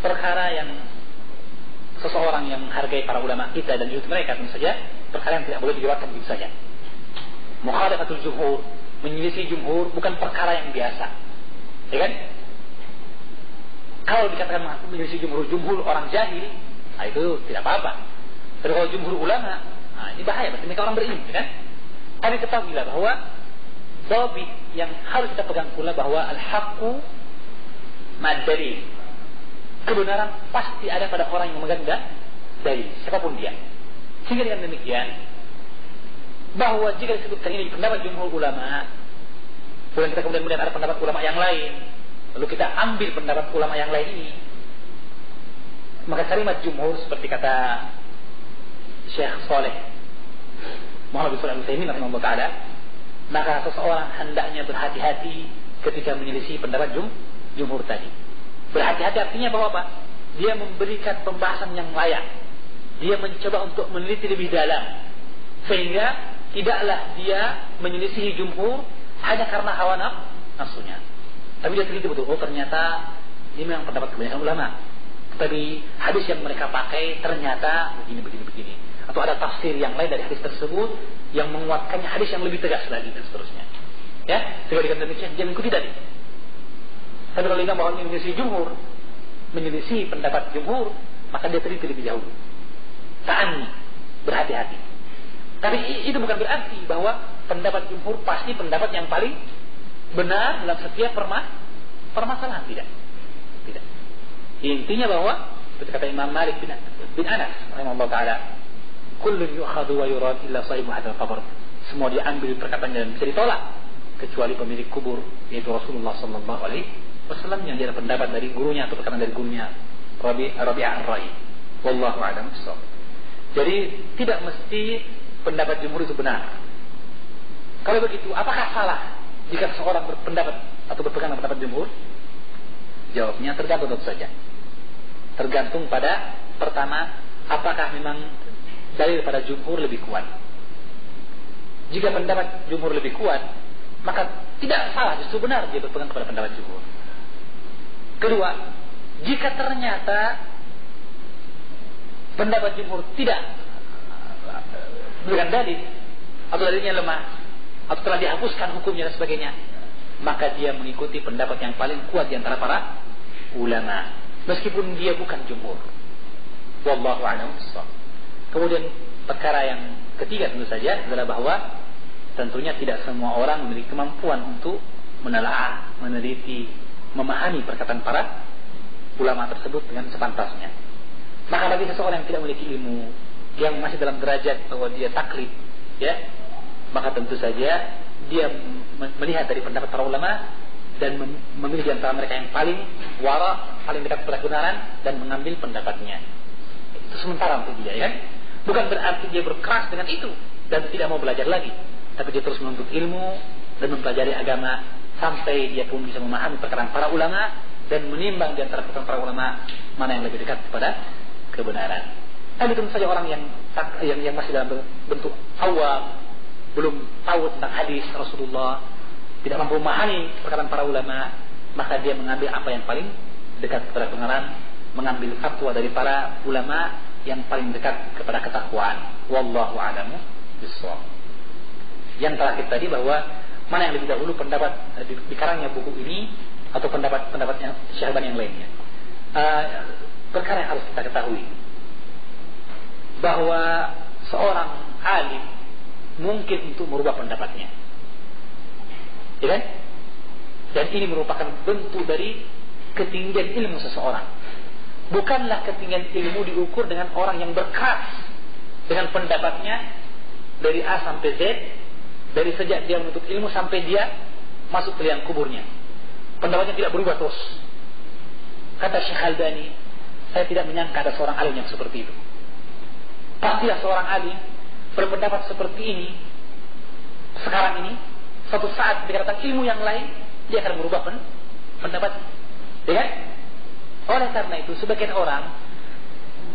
perkara yang seseorang yang menghargai para ulama kita dan juga mereka tentu saja perkara yang tidak boleh dilewatkan begitu saja. Mukhalafatul jumhur, menyelisih jumhur bukan perkara yang biasa, ya kan? Kalau dikatakan menyelisih jumhur orang jahil, nah itu tidak apa-apa. Tapi kalau jumhur ulama, nah ini bahaya, berarti mereka orang berilmu, ya kan? Tapi ketahuilah bahwa dhabit yang harus kita pegang pula bahwa al-haqqu mad-dalil. Kebenaran pasti ada pada orang yang memegang dalil, siapapun dia. Sehingga dengan demikian, bahwa jika disebutkan ini pendapat jumhur ulama, kemudian kita kemudian ada pendapat ulama yang lain, lalu kita ambil pendapat ulama yang lain ini, maka kalimat jumhur seperti kata Syekh Saleh Muhammad bin Shalih Al-Utsaimin rahimahullah taala, maka seseorang hendaknya berhati-hati ketika menyelisih pendapat jumhur tadi. Berhati-hati artinya bahwa apa? Dia memberikan pembahasan yang layak. Dia mencoba untuk meneliti lebih dalam, sehingga tidaklah dia menyelisihi jumhur hanya karena hawa nafsunya. Tapi dia teliti betul, oh ternyata ini memang pendapat kebanyakan ulama. Tapi hadis yang mereka pakai ternyata begini. Atau ada tafsir yang lain dari hadis tersebut yang menguatkannya hadis yang lebih tegas lagi dan seterusnya. Ya, sehingga dengan demikian dia mengikuti tadi. Tapi kalau dia bahwa menyelisih jumhur, menyelisih pendapat jumhur, maka dia teliti lebih jauh. Ta'anni, berhati-hati. Tapi itu bukan berarti bahwa pendapat jumhur pasti pendapat yang paling benar dalam setiap permasalahan. Tidak. Intinya bahwa seperti kata Imam Malik bin Anas rahimahullah taala, kullun yu'khadhu wa yurad illa sahibu hadzal qabr. Semua diambil perkataannya dan bisa ditolak kecuali pemilik kubur, yaitu Rasulullah sallallahu alaihi wasallam yang dia ada pendapat dari gurunya atau perkataan dari gurunya Rabi'ah ar-Ra'i. Wallahu a'lam bissawab. Jadi tidak mesti pendapat jumhur itu benar. Kalau begitu, apakah salah jika seorang berpendapat atau berpegang dengan pendapat jumhur? Jawabnya tergantung tentu saja. Tergantung pada pertama, apakah memang dalil pada jumhur lebih kuat. Jika pendapat jumhur lebih kuat, maka tidak salah, justru benar dia berpegang kepada pendapat jumhur. Kedua, jika ternyata pendapat jumhur tidak berikan dalil atau dalilnya lemah atau telah dihapuskan hukumnya dan sebagainya, maka dia mengikuti pendapat yang paling kuat di antara para ulama, meskipun dia bukan jumhur. Wallahu a'lam bissawab. Kemudian perkara yang ketiga tentu saja adalah bahwa tentunya tidak semua orang memiliki kemampuan untuk menelaah, meneliti, memahami perkataan para ulama tersebut dengan sepantasnya. Maka bagi seseorang yang tidak memiliki ilmu, yang masih dalam derajat bahwa dia taklid, ya, maka tentu saja dia melihat dari pendapat para ulama dan memilih di antara mereka yang paling wara, paling dekat kepada kebenaran dan mengambil pendapatnya. Itu sementara untuk dia, ya. Bukan berarti dia berkeras dengan itu dan tidak mau belajar lagi, tapi dia terus menuntut ilmu dan mempelajari agama sampai dia pun bisa memahami perkataan para ulama dan menimbang di antara perkataan para ulama mana yang lebih dekat kepada kebenaran. Tapi tentu saja orang yang masih dalam bentuk awam, belum tahu tentang hadis Rasulullah, tidak mampu memahami perkataan para ulama, maka dia mengambil apa yang paling dekat kepada kebenaran, mengambil fatwa dari para ulama yang paling dekat kepada ketakwaan. Wallahu a'lamu bissawab. Yang terakhir tadi bahwa mana yang lebih dahulu pendapat di karangnya buku ini atau pendapatnya Syekh Al-Albani yang lainnya. Perkara yang harus kita ketahui bahwa seorang alim mungkin untuk merubah pendapatnya, ya kan? Dan ini merupakan bentuk dari ketinggian ilmu seseorang. Bukanlah ketinggian ilmu diukur dengan orang yang berkeras dengan pendapatnya dari A sampai Z, dari sejak dia menuntut ilmu sampai dia masuk ke liang kuburnya. Pendapatnya tidak berubah terus. Kata Syekh Al-Albani, saya tidak menyangka ada seorang alim yang seperti itu. Pastilah seorang alim berpendapat seperti ini sekarang ini, suatu saat dikatakan ilmu yang lain dia akan merubah pendapat, ya kan? Oleh karena itu sebagian orang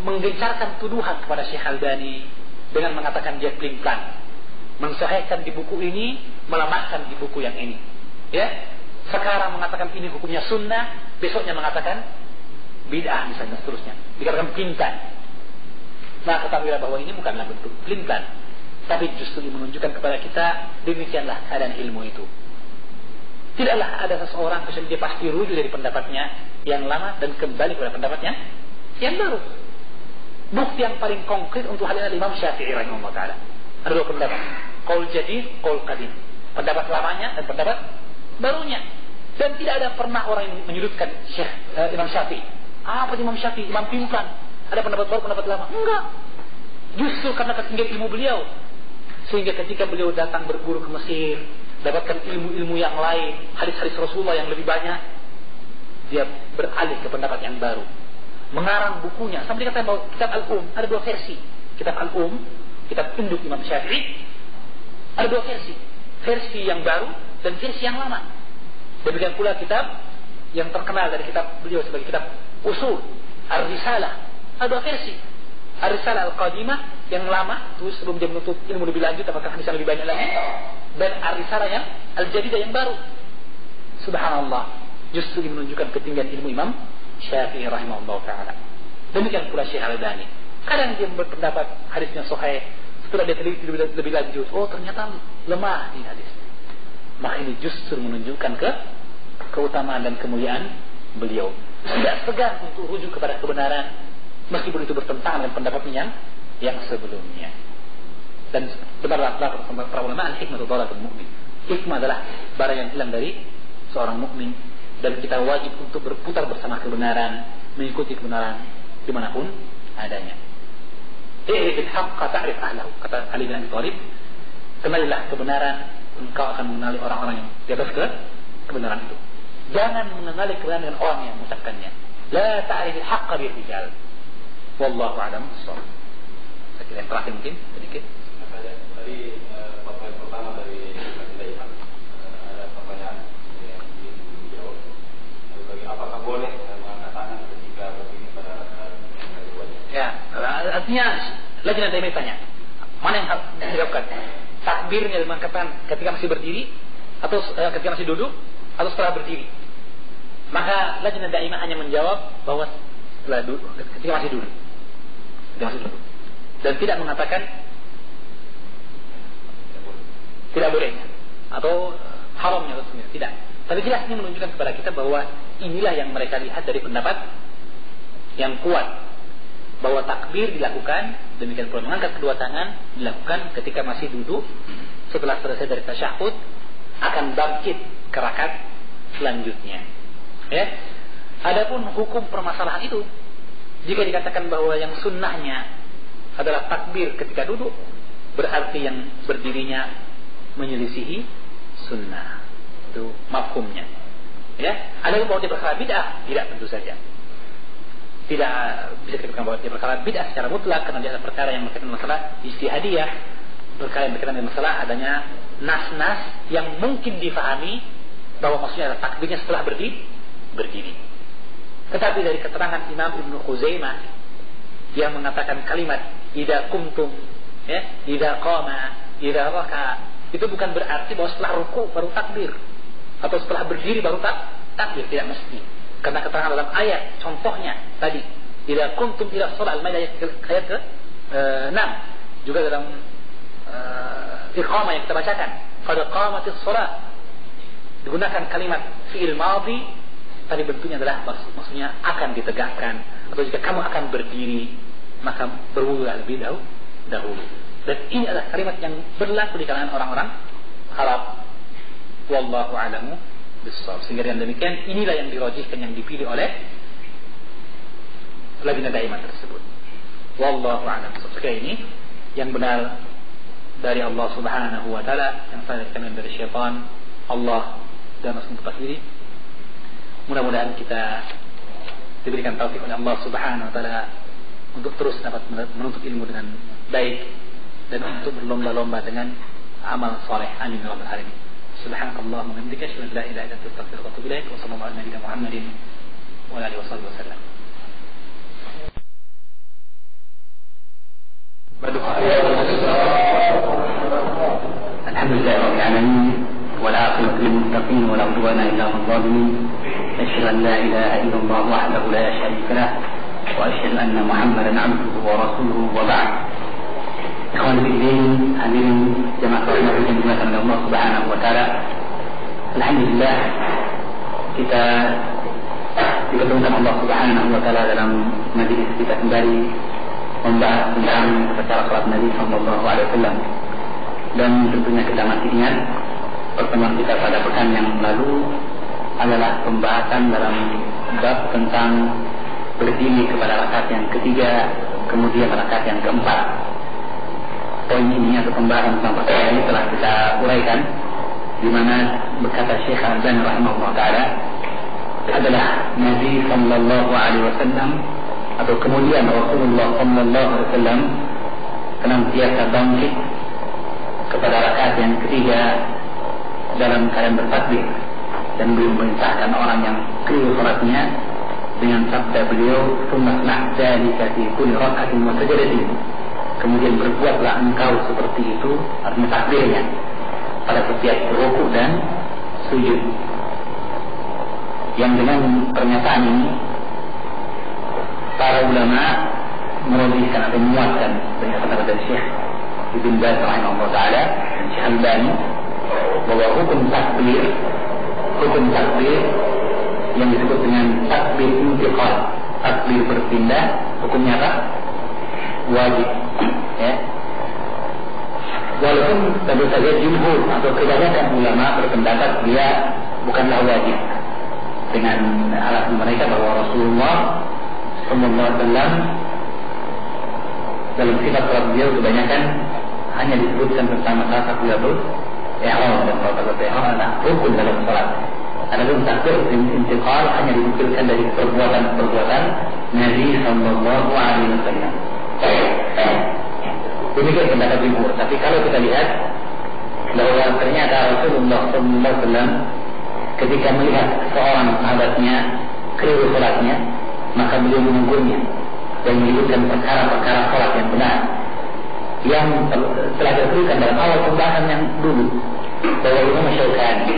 menggencarkan tuduhan kepada Syekh Albani dengan mengatakan dia pelin-pelan, mensahihkan di buku ini, melemahkan di buku yang ini. Ya, sekarang mengatakan ini hukumnya sunnah, besoknya mengatakan bid'ah misalnya, seterusnya. Dikatakan pelin-pelan. Nah, ketahuilah bahwa ini bukanlah bentuk pelin-pelan, tapi justru menunjukkan kepada kita demikianlah keadaan ilmu itu. Tidaklah ada seseorang kecuali dia pasti rujuk dari pendapatnya yang lama dan kembali kepada pendapatnya yang baru. Bukti yang paling konkret untuk hal ini Imam Syafi'i rahimahullah taala. Ada dua pendapat, qaul jadid, qaul qadim. Pendapat lamanya dan pendapat barunya. Dan tidak ada pernah orang yang menyudutkan Imam Syafi'i. Apa Imam Syafi'i? Imam pimpinan. Ada pendapat baru, pendapat lama. Enggak. Justru karena ketinggian ilmu beliau, sehingga ketika beliau datang berburu ke Mesir, dapatkan ilmu-ilmu yang lain, hadis-hadis Rasulullah yang lebih banyak, dia beralih ke pendapat yang baru. Mengarang bukunya. Sampai dikatakan bahwa kitab Al-Um ada dua versi. Kitab Al-Um, kitab induk Imam Syafi'i, ada dua versi. Versi yang baru dan versi yang lama. Demikian pula kitab yang terkenal dari kitab beliau sebagai kitab Usul, Ar-Risalah. Ada dua versi. Ar-Risalah Al-Qadimah yang lama, itu sebelum dia menuntut ilmu lebih lanjut, apakah hadis lebih banyak lagi. Dan Ar-Risalah yang Al-Jadidah yang baru. Subhanallah, justru ini menunjukkan ketinggian ilmu Imam Syafi'i rahimahullah ta'ala. Demikian pula Syekh Al-Albani. Kadang dia berpendapat hadisnya sahih, setelah dia teliti lebih lanjut, oh ternyata lemah ini hadis. Maka ini justru menunjukkan keutamaan dan kemuliaan beliau. Tidak segan untuk rujuk kepada kebenaran, meskipun itu bertentangan dengan pendapatnya yang sebelumnya. Dan benarlah para ulama, al-hikmah dhalatul mu'min. Hikmah adalah barang yang hilang dari seorang mukmin, dan kita wajib untuk berputar bersama kebenaran, mengikuti kebenaran dimanapun adanya. I'rifil haqqa ta'rif ahlahu, kata Ali bin Abi Thalib. Kenalilah kebenaran, engkau akan mengenali orang-orang yang di atas kebenaran itu. Jangan mengenali kebenaran dengan orang yang mengucapkannya. La ta'rifil haqqa birrijal. Wallahu a'lam bissawab. Saya kira yang terakhir mungkin sedikit. Tadi pertanyaan pertama dari Pak, ada pertanyaan yang ingin dijawab. Apakah boleh mengangkat tangan ketika berdiri pada wajib? Ya, artinya lajnah daimah tanya, mana yang harus dijawabkan? Takbirnya mengangkat tangan ketika masih berdiri, atau ketika masih duduk, atau setelah berdiri? Maka lajnah daimah hanya menjawab bahwa setelah duduk, ketika masih duduk. Dan tidak mengatakan tidak bolehnya atau haramnya atau tidak. Tapi jelas ini menunjukkan kepada kita bahwa inilah yang mereka lihat dari pendapat yang kuat, bahwa takbir dilakukan, demikian pula mengangkat kedua tangan dilakukan ketika masih duduk, setelah selesai dari tasyahud akan bangkit ke rakaat selanjutnya. Ya. Adapun hukum permasalahan itu, jika dikatakan bahwa yang sunnahnya adalah takbir ketika duduk, berarti yang berdirinya menyelisihi sunnah. Itu mafhumnya. Ya, ada yang bahwa dia perkara bid'ah, tidak, tentu saja. Tidak bisa dikatakan bahwa dia perkara bid'ah secara mutlak, karena dia ada perkara yang berkaitan dengan masalah ijtihadiyah, perkara yang berkaitan dengan masalah adanya nas-nas yang mungkin difahami bahwa maksudnya adalah takbirnya setelah berdiri. Tetapi dari keterangan Imam Ibnu Khuzaimah yang mengatakan kalimat idza kumtum, ya, idza qama, idza raka, itu bukan berarti bahwa setelah ruku baru takbir, atau setelah berdiri baru takbir, tidak mesti. Karena keterangan dalam ayat, contohnya tadi, idza kuntum ila shalah, Al-Maidah ayat ke-6, juga dalam iqamah yang kita bacakan, qad qamatis shalah, digunakan kalimat fi'il madhi, tadi bentuknya adalah maksudnya akan ditegakkan, atau jika kamu akan berdiri maka berwudulah lebih dahulu. Dan ini adalah kalimat yang berlaku di kalangan orang-orang Arab. Wallahu a'lamu bissawab. Sehingga dengan demikian inilah yang dirajihkan, yang dipilih oleh lajnah daimah tersebut. Wallahu a'lam. Sekali ini yang benar dari Allah Subhanahu wa taala, yang salah dari syaitan. Allah dan Rasul tempat diri. Mudah-mudahan kita diberikan taufik oleh Allah Subhanahu wa taala untuk terus dapat menuntut ilmu dengan baik dan untuk berlomba-lomba dengan amal saleh. Amin ya rabbal alamin. Subhanakallahumma wa bihamdika, asyhadu an la ilaha illa anta, astaghfiruka wa atubu ilaik. Wa sallallahu ala nabiyyina Muhammadin wa alihi wasallam. الحمد لله رب العالمين والعاقبة للمتقين ولا عدوان إلا على الظالمين أشهد أن لا إله إلا الله وحده لا شريك له وأشهد أن محمدا عبده ورسوله وبعد. إخواني في الدين hadirin jemaah rahmat yang dimuliakan oleh Allah Subhanahu wa taala. Alhamdulillah kita dipertemukan Allah Subhanahu wa taala dalam majelis kita kembali membahas tentang cara salat Nabi sallallahu alaihi wasallam. Dan tentunya kita masih ingat pertemuan kita pada pekan yang lalu adalah pembahasan dalam bab tentang berdiri kepada rakaat yang ketiga, kemudian rakaat yang keempat. Poin ini atau pembahasan tentang perkara ini telah kita uraikan, di mana berkata Syekh Al-Albani rahimahullah taala adalah Nabi sallallahu alaihi wasallam atau kemudian Rasulullah sallallahu alaihi wasallam senantiasa bangkit kepada rakaat yang ketiga dalam keadaan bertakbir dan beliau memerintahkan orang yang keliru salatnya dengan sabda beliau "Tsumma dzalika fi kulli rak'atin wa sajdatin." Kemudian berbuatlah engkau seperti itu, artinya takbirnya pada setiap rukuk dan sujud. Yang dengan pernyataan ini para ulama merobihkan atau menguatkan pernyataan dari Syekh Ibn Baz rahimahullah taala dan Syekh Al-Albani bahwa hukum takbir yang disebut dengan takbir intiqal, takbir berpindah, hukumnya apa? Wajib. Ya. Walaupun tentu saja jumhur atau kebanyakan ulama berpendapat dia bukanlah wajib, dengan alasan mereka bahwa Rasulullah sallallahu alaihi wasallam dalam sifat salat beliau kebanyakan hanya disebutkan tentang masalah takbiratul ihram, dan takbiratul ihram adalah rukun dalam salat. Adapun takbir intiqal hanya disebutkan dari perbuatan Nabi sallallahu alaihi wasallam. Demikian pendapat jumhur. Tapi kalau kita lihat bahwa ternyata Rasulullah sallallahu alaihi wasallam ketika melihat seorang sahabatnya keliru salatnya, maka beliau menegurnya dan menyebutkan perkara-perkara salat yang benar yang telah disebutkan dalam awal pembahasan yang dulu, bahwa Imam Syaukani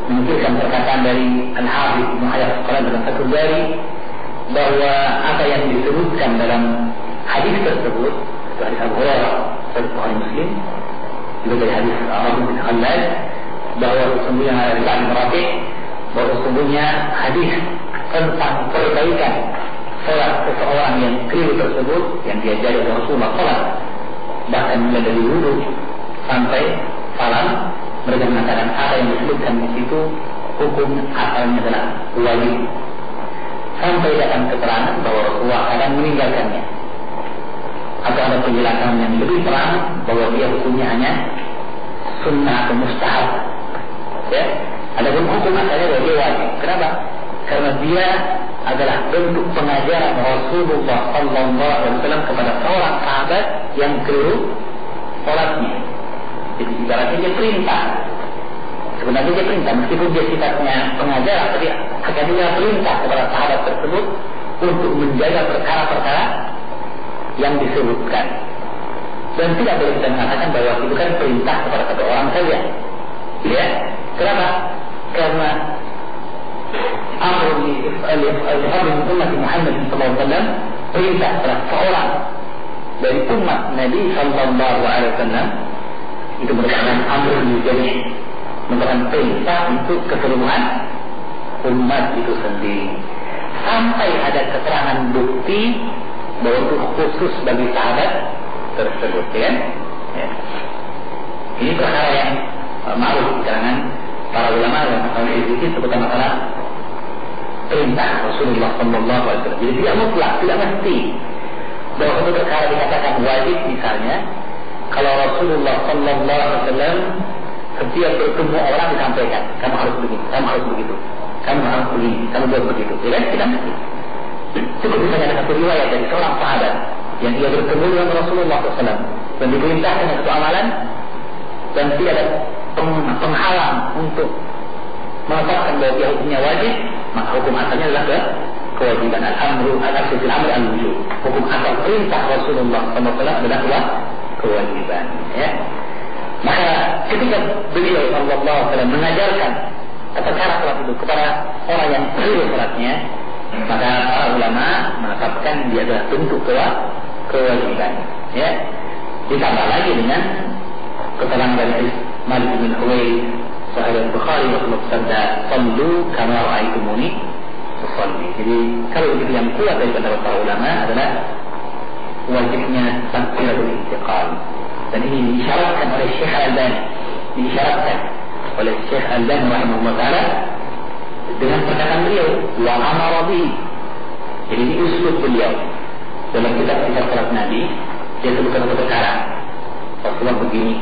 menukilkan perkataan dari Al-Hafidz Ibnu Hajar Al-Asqalani dalam Fathul Bari bahwa apa yang disebutkan dalam hadis tersebut, itu hadis Abu Hurairah dari Bukhari Muslim, juga dari hadis Abu bin Khalid, bahwa sesungguhnya ada riwayat Merafiq bahwa sesungguhnya hadis tentang perbaikan salat seseorang yang keliru tersebut yang diajari oleh Rasulullah SAW, bahkan mulai dari wudu sampai salam, mereka mengatakan apa yang disebutkan di situ hukum asalnya adalah wajib, sampai datang keterangan bahwa Rasulullah akan meninggalkannya, atau ada penjelasan yang lebih terang bahwa dia hukumnya hanya sunnah atau mustahab. Ya, adapun hukum asalnya bahwa dia wajib. Kenapa? Karena dia adalah bentuk pengajaran Rasulullah sallallahu alaihi wasallam kepada seorang sahabat yang keliru salatnya. Jadi ibaratnya dia perintah. Sebenarnya dia perintah, meskipun dia sifatnya pengajaran, tapi akhirnya perintah kepada sahabat tersebut untuk menjaga perkara-perkara yang disebutkan. Dan tidak boleh kita mengatakan bahwa itu kan perintah kepada satu orang saja. Ya, kenapa? Karena Amr al-Habib umat Muhammad SAW perintah kepada seorang dari umat Nabi sallallahu alaihi wasallam itu merupakan amr al-jami', merupakan perintah untuk keseluruhan umat itu sendiri. Sampai ada keterangan bukti bahwa itu khusus bagi sahabat tersebut, ya. Ini perkara yang ma'ruf di kalangan para ulama dan masalah ini sebutan masalah perintah Rasulullah sallallahu alaihi wasallam. Jadi tidak mutlak, tidak mesti bahwa itu perkara dikatakan wajib. Misalnya kalau Rasulullah sallallahu alaihi wasallam setiap bertemu orang disampaikan, kamu harus begini, kamu harus begitu, kamu harus begini, kamu buat begitu. Tidak mesti. Cukup misalnya ada satu riwayat dari seorang sahabat yang dia bertemu dengan Rasulullah SAW dan diperintahkan satu amalan dan tidak ada penghalang untuk mengatakan bahwa dia hukumnya wajib, maka hukum asalnya adalah kewajiban. Al-aslu fil amri al-wujub. Hukum asal perintah Rasulullah SAW adalah kewajiban. Ya. Maka ketika beliau sallallahu alaihi wasallam mengajarkan tata cara salat itu kepada orang yang keliru salatnya, maka para ulama menetapkan dia adalah bentuk kewajiban. Ya. Ditambah lagi dengan keterangan dari Malik bin Huwairits Sahih Bukhari waktu bersabda, "Sallu kama ra'aitumuni usalli." Jadi kalau begitu yang kuat dari pendapat para ulama adalah wajibnya takbiratul intiqal. Dan ini diisyaratkan oleh Syekh Al-Albani, rahimahullah ta'ala dengan perkataan beliau wa amara bihi. Jadi ini uslub beliau dalam kitab-kitab salat Nabi. Dia sebutkan satu perkara, Rasulullah begini,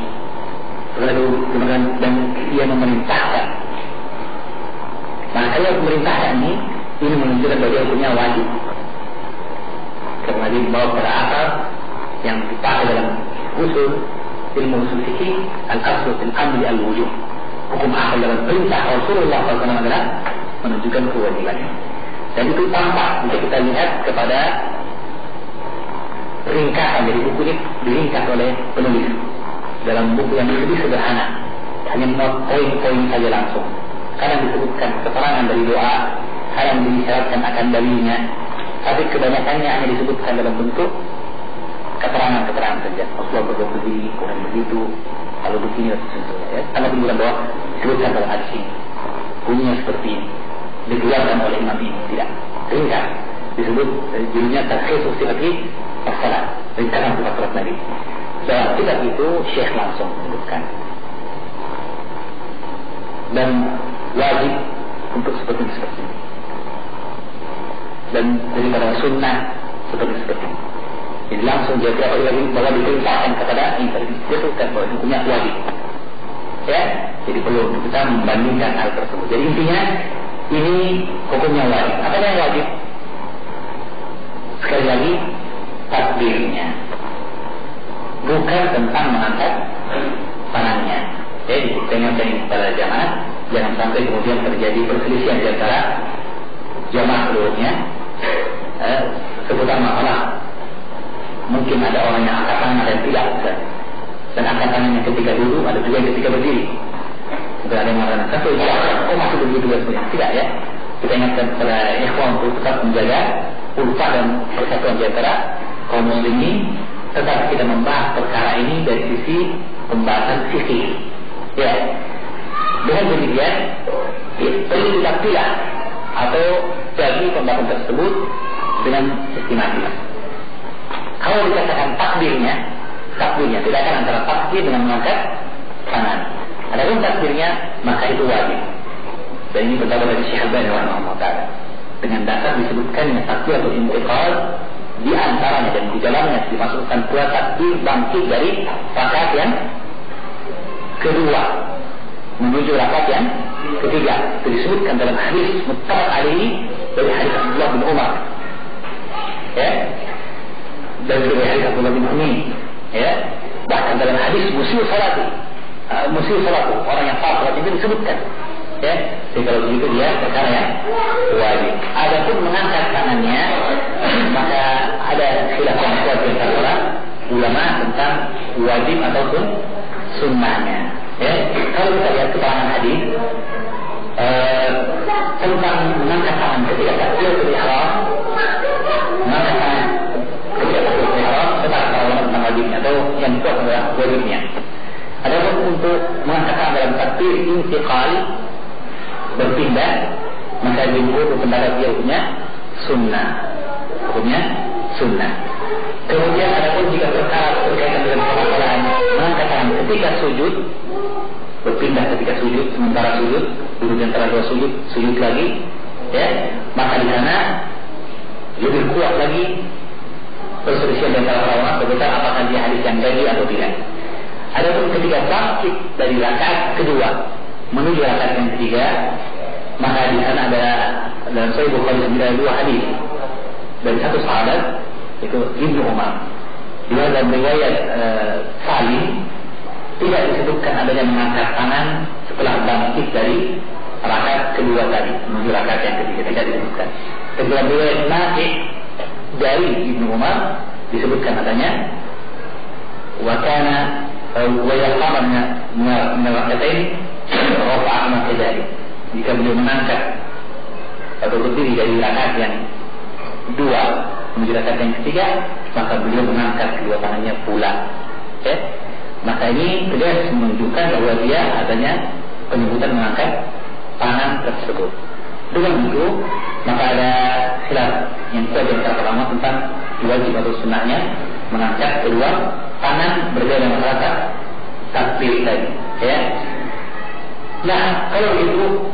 lalu kemudian dan dia memerintahkan. Nah, kalau memerintahkan ini menunjukkan bahwa dia punya wajib, karena dia dibawa pada akal yang dipakai dalam usul ilmu usul fikih, al-aslu fil amri al-wujub. Hukum akal dalam perintah Rasulullah SAW adalah menunjukkan kewajibannya. Dan itu tampak jika kita lihat kepada ringkasan dari buku ini, diringkas oleh penulis dalam buku yang lebih sederhana, hanya poin-poin saja langsung. Kadang disebutkan keterangan dari doa, kadang disyaratkan akan dalilnya, tapi kebanyakannya hanya disebutkan dalam bentuk keterangan saja. Rasulullah berbuat begini, kemudian begitu, lalu begini dan sebagainya. Ya. Karena bukan doa disebutkan dalam hadis ini, bunyinya seperti ini, dikeluarkan oleh imam ini, tidak. Ringkas disebut judulnya Tarhis Sifati As-Salat, ringkasan sifat salat Nabi. Dalam kitab itu Syekh langsung menyebutkan dan wajib untuk seperti ini. Dan daripada sunnah seperti ini. Jadi langsung dia bahwa diperintahkan kepada yang disebutkan bahwa hukumnya wajib. Ya, jadi perlu untuk kita membandingkan hal tersebut. Jadi intinya ini hukumnya wajib. Apa yang wajib? Sekali lagi takbirnya, bukan tentang mengangkat tangannya. Jadi ingatkan kepada jamaah, jangan sampai kemudian terjadi perselisihan di antara jamaah keduanya seputar masalah. Mungkin ada orang yang angkat tangan dan tidak, dan angkat tangannya ketika duduk, ada juga yang ketika berdiri. Tidak ada yang mengatakan satu masih begitu sebenarnya. Tidak ya. Kita ingatkan kepada ikhwan untuk tetap menjaga ulfah dan persatuan di antara kaum muslimin. Tetap kita membahas perkara ini dari sisi pembahasan fikih. Ya. Dengan demikian perlu kita pilih atau bagi pembahasan tersebut dengan sistematis. Kalau dikatakan takbirnya tidak akan antara takbir dengan mengangkat tangan. Adapun takbirnya maka itu wajib. Dan ini pendapat dari Syekh Al-Albani rahimahullah ta'ala. Dengan dasar disebutkannya takbiratul intiqal di antaranya dan di dalamnya dimasukkan pula takbir bangkit dari rakaat yang kedua menuju rakaat yang ketiga. Itu disebutkan dalam hadis muttafaq alaihi dari hadis Abdullah bin Umar. Ya. Dan dari hadis Abdullah bin Umar. Ya. Bahkan dalam hadis musyir salatu, orang yang salah salat itu disebutkan. Ya, jadi kalau begitu dia perkara yang wajib. Adapun mengangkat tangannya, maka ada khilaf yang kuat di antara ulama tentang wajib ataupun sunnahnya. Ya, kalau kita lihat keterangan hadis tentang mengangkat tangan ketika takbiratul ihram, mengangkat tangan ketika takbiratul ihram, setelah para ulama tentang wajibnya atau yang kuat adalah wajibnya. Adapun untuk mengangkat tangan dalam takbir intiqal berpindah, maka jumhur pendapat dia hukumnya sunnah. Kemudian adapun jika perkara berkaitan dengan permasalahan mengangkat tangan ketika sujud, berpindah ketika sujud, sementara sujud, duduk antara dua sujud lagi, ya, maka di sana lebih kuat lagi perselisihan antara ulama tentang apakah dia hadis yang tadi atau tidak. Adapun ketika bangkit dari rakaat kedua menuju rakaat yang ketiga, maka di sana ada dalam Sahih Bukhari ada dua hadis dari satu sahabat, itu Ibnu Umar. Di dalam riwayat Salim tidak disebutkan adanya mengangkat tangan setelah bangkit dari rakaat kedua tadi, menuju rakaat yang ketiga tidak disebutkan. Dalam riwayat Nafi' dari Ibnu Umar disebutkan adanya wa kana wa yaqamna min rak'atain rafa'a ma kadhalik. Jika beliau mengangkat atau berdiri dari rakaat yang kedua menuju rakaat yang ketiga, maka beliau mengangkat kedua tangannya pula. Maka ini tegas menunjukkan bahwa dia adanya penyebutan mengangkat tangan tersebut. Dengan itu, maka ada khilaf yang kuat di antara ulama tentang wajib atau sunnahnya mengangkat kedua tangan berbeda dengan rakaat takbir tadi. Nah, kalau itu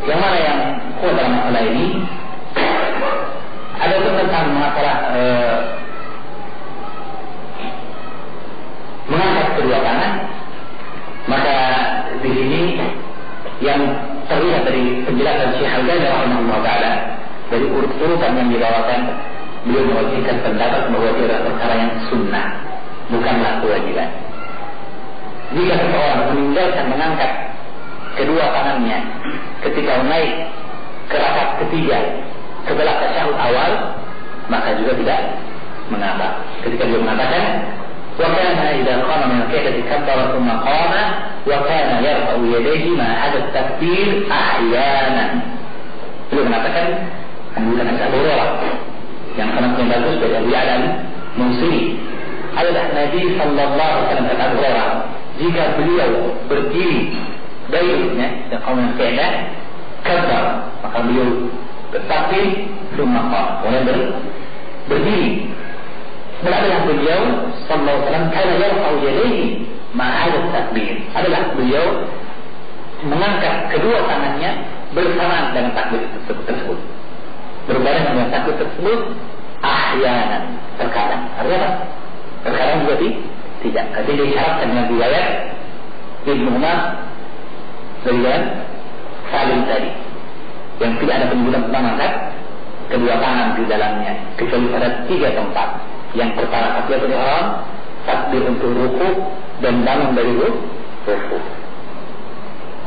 yang mana yang kuat dalam masalah ini? Ada tentang masalah mengangkat kedua tangan. Maka di sini yang terlihat dari penjelasan Syekh Al-Albani rahimahullah taala dari urut-urutan yang dibawakan, beliau mewajibkan pendapat bahwa itu adalah perkara yang sunnah, bukanlah kewajiban. Jika seseorang meninggalkan mengangkat kedua tangannya ketika naik ke rakaat ketiga setelah tasyahud awal, maka juga tidak mengapa. Ketika dia mengatakan wa kana idza qama min al-qiyadati kabbara thumma qama wa kana yarfa'u yadayhi ma hadatha takbir ahyanan. Beliau mengatakan bukan Abu Hurairah yang sangat bagus dari Abu Ya'la Al-Musili adalah Nabi sallallahu alaihi wasallam kata Abu Hurairah, jika beliau berdiri baiknya dan kaum yang kabar, maka beliau bertakbir thumma qama, kemudian berdiri. Adalah beliau sallallahu alaihi wasallam kana yarfa'u yadayhi ma'al takbir. Adalah beliau mengangkat kedua tangannya bersamaan dengan takbir tersebut. Berbareng dengan takbir tersebut ahyanan, terkadang. Artinya terkadang juga tidak. Jadi disyaratkan dengan riwayat Ibnu Umar dari Salim tadi yang tidak ada penyebutan tentang mengangkat kedua tangan di dalamnya kecuali pada 3 tempat. Yang pertama takbiratul ihram, takbir untuk ruku dan bangun dari ruku.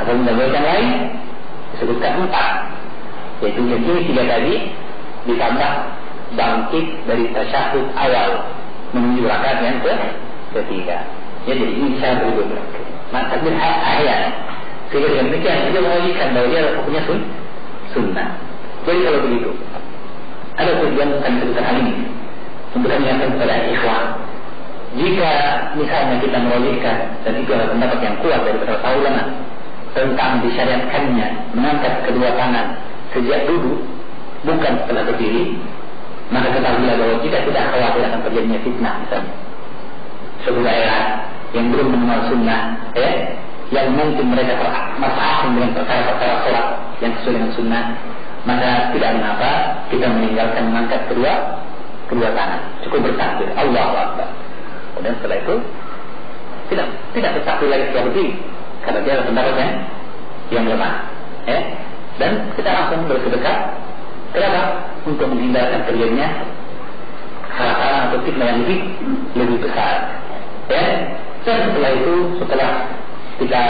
Atau dalam yang lain disebutkan 4, yaitu yang ini 3 tadi ditambah bangkit dari tasyahud awal menuju rakaat yang ketiga. Jadi ini saya berikut. Maka takbir ahyan. Sehingga dengan demikian dia mewajibkan bahwa dia punya sunnah. Jadi kalau begitu, ada tujuan tentang sebutan hal ini untuk mengingatkan kepada ikhwan. Jika misalnya kita mewajibkan, dan itu adalah pendapat yang kuat dari para ulama tentang disyariatkannya mengangkat kedua tangan sejak duduk, bukan setelah berdiri, maka ketahuilah bahwa kita tidak khawatir akan terjadinya fitnah misalnya. Suatu daerah yang belum mengenal sunnah, yang mungkin mereka termasuk dengan perkara-perkara sholat yang sesuai dengan sunnah, maka tidak mengapa kita meninggalkan mengangkat kedua tangan, cukup bertakbir Allahu Akbar. Kemudian setelah itu tidak bertakbir lagi setelah berdiri, karena dia ada pendapatnya yang lemah, dan kita langsung bersedekah. Kenapa? Untuk menghindarkan terjadinya kesalahan atau fitnah yang lebih besar. Dan setelah itu, setelah kita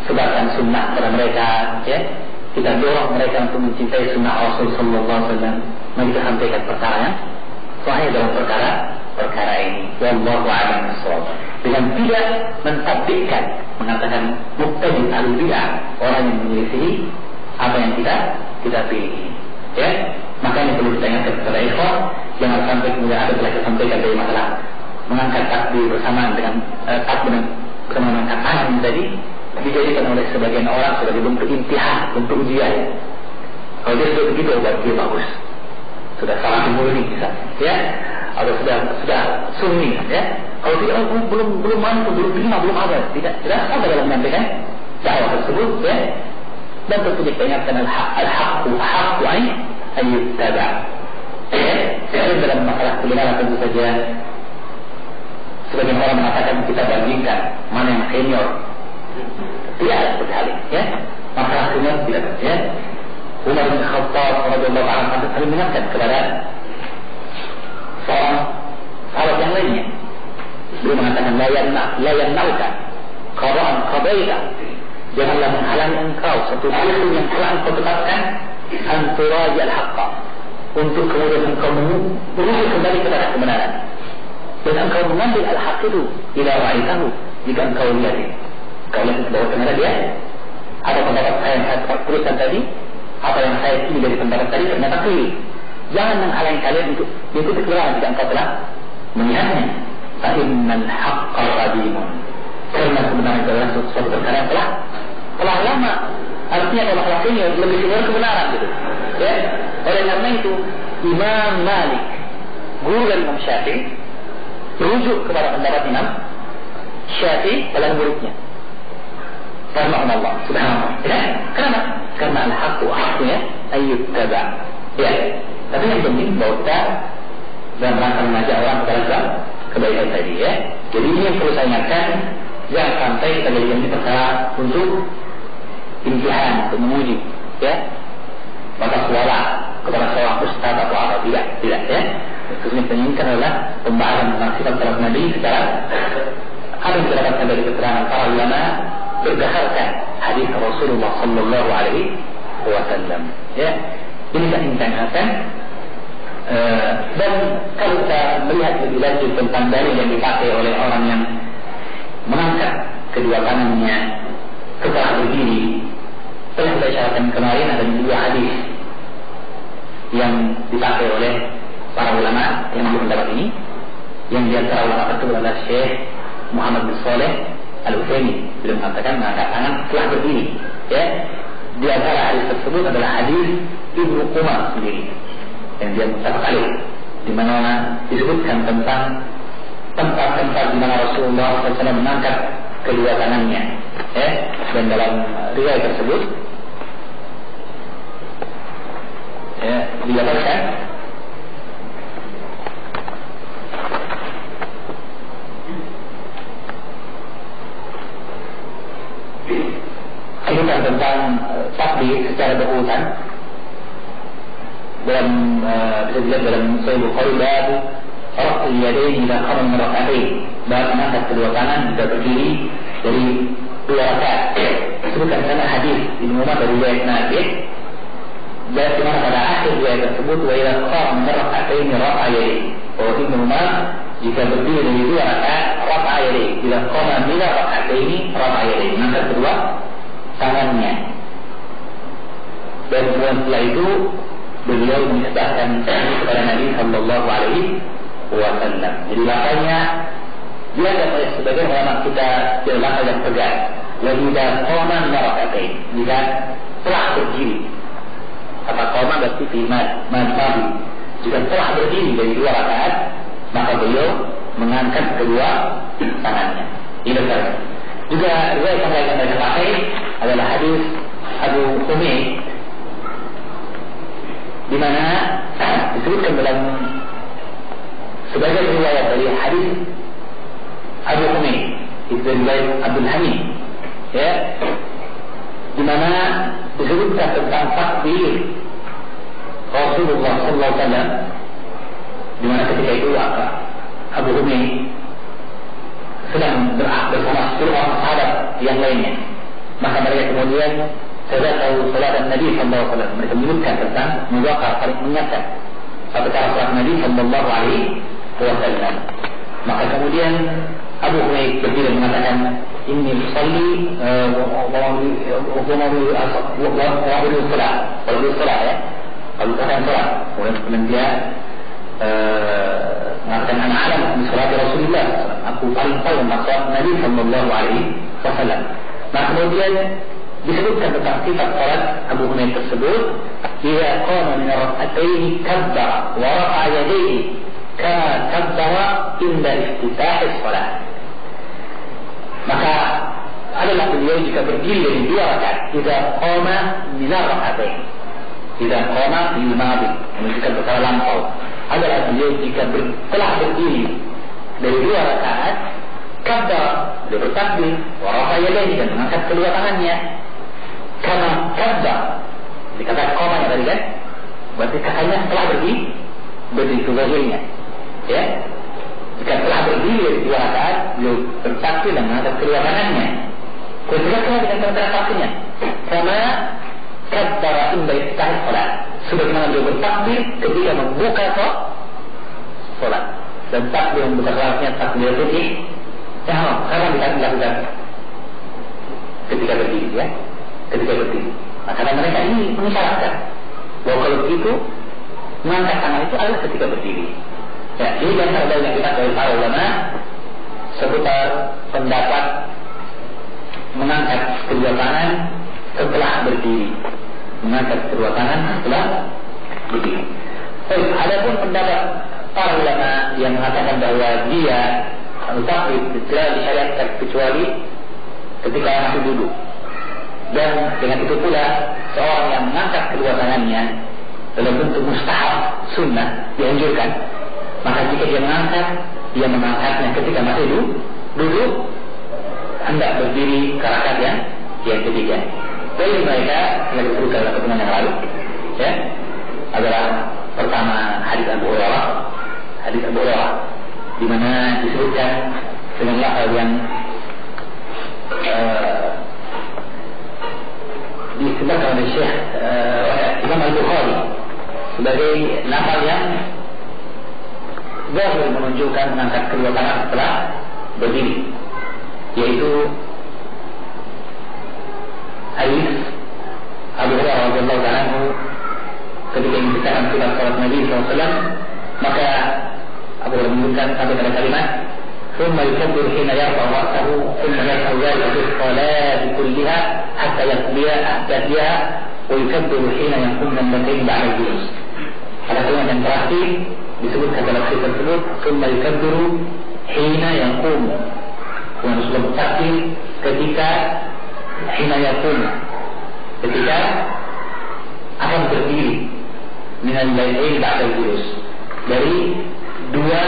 sebarkan sunnah kepada mereka, kita dorong mereka untuk mencintai sunnah Rasul sallallahu alaihi wasallam, mari kita sampaikan perkaranya sahih dalam perkara ini. Wallahu a'lam bishawab. Dengan tidak mentadbikkan, mengatakan mubtadi' al-bid'ah, orang yang menyelisihi apa yang kita pilih. Makanya perlu kita ingatkan kepada ikhwan, jangan sampai kemudian ada telah kita sampaikan dari masalah mengangkat takbir bersamaan dengan takbir bersama mengangkat tangan tadi dijadikan oleh sebagian orang sebagai bentuk imtihan, bentuk ujian. Kalau dia sudah begitu, berarti dia bagus, sudah salah murni misalnya, atau sudah sunni, Kalau dia belum mampu, belum terima, belum apa, tidak apa dalam menyampaikan dakwah tersebut, dan tentu kita ingatkan al-haqqu ayyuttaba. Dalam masalah kebenaran tentu saja sebagian orang mengatakan kita bandingkan mana yang senior. Tidak ada seperti hal ini, masalah senior tidak ada. Umar bin Khattab radhiyallahu anhu kami mengingatkan kepada seorang sahabat yang lainnya. Dia mengatakan la yannauka qada'an qadaita. janganlah menghalangi engkau satu pintu yang telah engkau tetapkan anturajal haqqa, untuk kemudian engkau merujuk kembali kepada kebenaran. Dan engkau mengambil al-haq itu ila ra'itahu, jika engkau lihat bahwa ternyata dia ada pendapat saya yang saya teruskan tadi, apa yang saya pilih dari pendapat tadi ternyata keliru. Jangan menghalangi kalian untuk mengikuti kebenaran jika engkau telah melihatnya. Fa innal haqqa qadimun, karena kebenaran adalah suatu perkara yang telah lama. Artinya kalau hal ini lebih senior kebenaran gitu. Ya. Oleh karena itu Imam Malik, guru dari Imam Syafi'i, rujuk kepada pendapat Imam Syafi'i dalam muridnya. Karena Allah Subhanahu. Ya. Kenapa? Karena al-haqqu haqqnya ayyuttaba. Ya. Tapi yang penting bahwa kita dalam rangka mengajak orang kepada kebaikan tadi, ya. Jadi ini yang perlu saya ingatkan, jangan sampai kita jadi perkara untuk imtihan, untuk menguji, ya. Maka suara kepada seorang ustaz atau apa, tidak, ya. Khususnya penginginkan adalah pembahasan tentang sifat para nabi secara apa yang didapatkan dari keterangan para ulama berdasarkan hadis Rasulullah Sallallahu Alaihi Wasallam. Ya, ini saya ingatkan. Dan kalau kita melihat lebih lanjut tentang dalil yang dipakai oleh orang yang mengangkat kedua tangannya setelah berdiri, telah saya syaratkan kemarin ada dua hadis yang dipakai oleh para ulama yang berpendapat ini. Yang di antara ulama itu adalah Syekh Muhammad bin Shalih Al-Utsaimin, beliau mengatakan mengangkat tangan setelah berdiri. Ya, di antara hadis tersebut adalah hadis Ibnu Umar sendiri yang dia muttafaq alaih, di mana disebutkan tentang tempat-tempat di mana Rasulullah SAW mengangkat kedua tangannya. Dan dalam riwayat tersebut, dikatakan tentang takbir secara berurutan. Dalam bisa dilihat dalam Sahih Bukhari, bab raf'il yadayn ila qadam rak'atain, bab mengangkat kedua tangan jika berdiri dari dua rakaat. Sebutkan sana hadis Ibnu Umar dari riwayat Nafi', dan di mana pada akhir riwayat tersebut wa ila qadam rak'atain rafa'a yadayhi. Bahwa Ibnu Umar jika berdiri dari dua rakaat rafa'a yadayhi, ila qadam ila rak'atain rafa'a yadayhi, mengangkat kedua tangannya. Dan setelah itu beliau menyebutkan kepada Nabi Sallallahu Alaihi Wasallam. Jadi lafaznya dia dapat sebagian ulama kita jadi lafaz yang tegas. Wajibah qoma marakatain, jika telah berdiri. Kata qoma berarti firman madhabi. Jika telah berdiri dari dua rakaat, maka beliau mengangkat kedua tangannya. Itu saja. Juga riwayat yang lain yang mereka pakai adalah hadis Abu Humaid, di mana disebutkan dalam sebagai riwayat dari hadis Abu Humaid, itu riwayat Abdul Hamid, ya, di mana disebutkan tentang takbir Rasulullah Sallallahu Alaihi Wasallam, di mana ketika itu Abu Humaid sedang bersama 10 orang sahabat yang lainnya, maka mereka kemudian saya tahu salat Nabi Sallallahu Alaihi Wasallam. Mereka menyebutkan tentang muwaqah, saling mengingatkan pada cara salat Nabi Sallallahu Alaihi Wasallam. Maka kemudian Abu Humaid berdiri mengatakan, ini usalli wa salat, ya. Kalau katakan salat, kemudian dia mengatakan anak alam di salat Rasulullah, aku paling tahu maksud Nabi Sallallahu Alaihi Wasallam. Nah kemudian disebutkan tentang sifat salat Abu Humaid tersebut, ia qama min rak'ataini kabbara wa rafa'a yadayhi kama kabbara inda iftitahis salat. Maka adalah beliau jika berdiri dari dua rakaat, jika qama min rak'ataini, jika qama bil madi, menunjukkan perkara lampau, adalah beliau jika telah berdiri dari dua rakaat, kabbara, beliau bertakbir, wa rafa'a yadayhi, dan mengangkat kedua tangannya. Karena kabar dikatakan koma tadi kan, berarti kakaknya telah berdiri ke zahirnya, ya. Jika telah berdiri dari dua rakaat, beliau bertakbir dan mengangkat kedua tangannya. Kujelaskan dengan tentang pastinya. Karena kabbara inda iftitah salat. Sebagaimana beliau bertakbir ketika membuka salat. Dan takbir membuka salatnya takbir putih. Karena bisa dilakukan ketika berdiri, ya. Ketika berdiri. Nah, karena mereka ini mengisyaratkan bahwa kalau begitu mengangkat tangan itu adalah ketika berdiri. Ya, ini yang terdapat yang kita dari para ulama seputar pendapat mengangkat kedua tangan setelah berdiri. Mengangkat kedua tangan setelah berdiri. Adapun pendapat para ulama yang mengatakan bahwa dia takbir tidak disyariatkan kecuali ketika masih duduk. Dan dengan itu pula seorang yang mengangkat kedua tangannya dalam bentuk mustahab, sunnah, dianjurkan. Maka jika dia mengangkatnya ketika masih duduk, hendak berdiri ke rakaat yang ketiga. Jadi mereka yang disebutkan dalam pertemuan yang lalu, ya, adalah pertama hadis Abu Hurairah, di mana disebutkan dengan lafaz yang disebutkan oleh Syekh Imam Al-Bukhari sebagai lafaz yang zahir menunjukkan mengangkat kedua tangan setelah berdiri, yaitu hadis Abu Hurairah radhiyallahu anhu ketika menceritakan sifat salat Nabi SAW, maka Abu Hurairah menyebutkan sampai pada kalimat ثم يكبر حين يرفع رأسه ثم يرفع ذلك في الصلاة كلها حتى يقضيها ويكبر حين يقوم من اللتين بعد الجلوس. Pada kalimat yang terakhir disebutkan dalam hadis tersebut ثم يكبر حين يقوم, yang sudah bertakbir ketika حين يقوم, ketika akan berdiri min al-latain ba'da al-julus, dari dua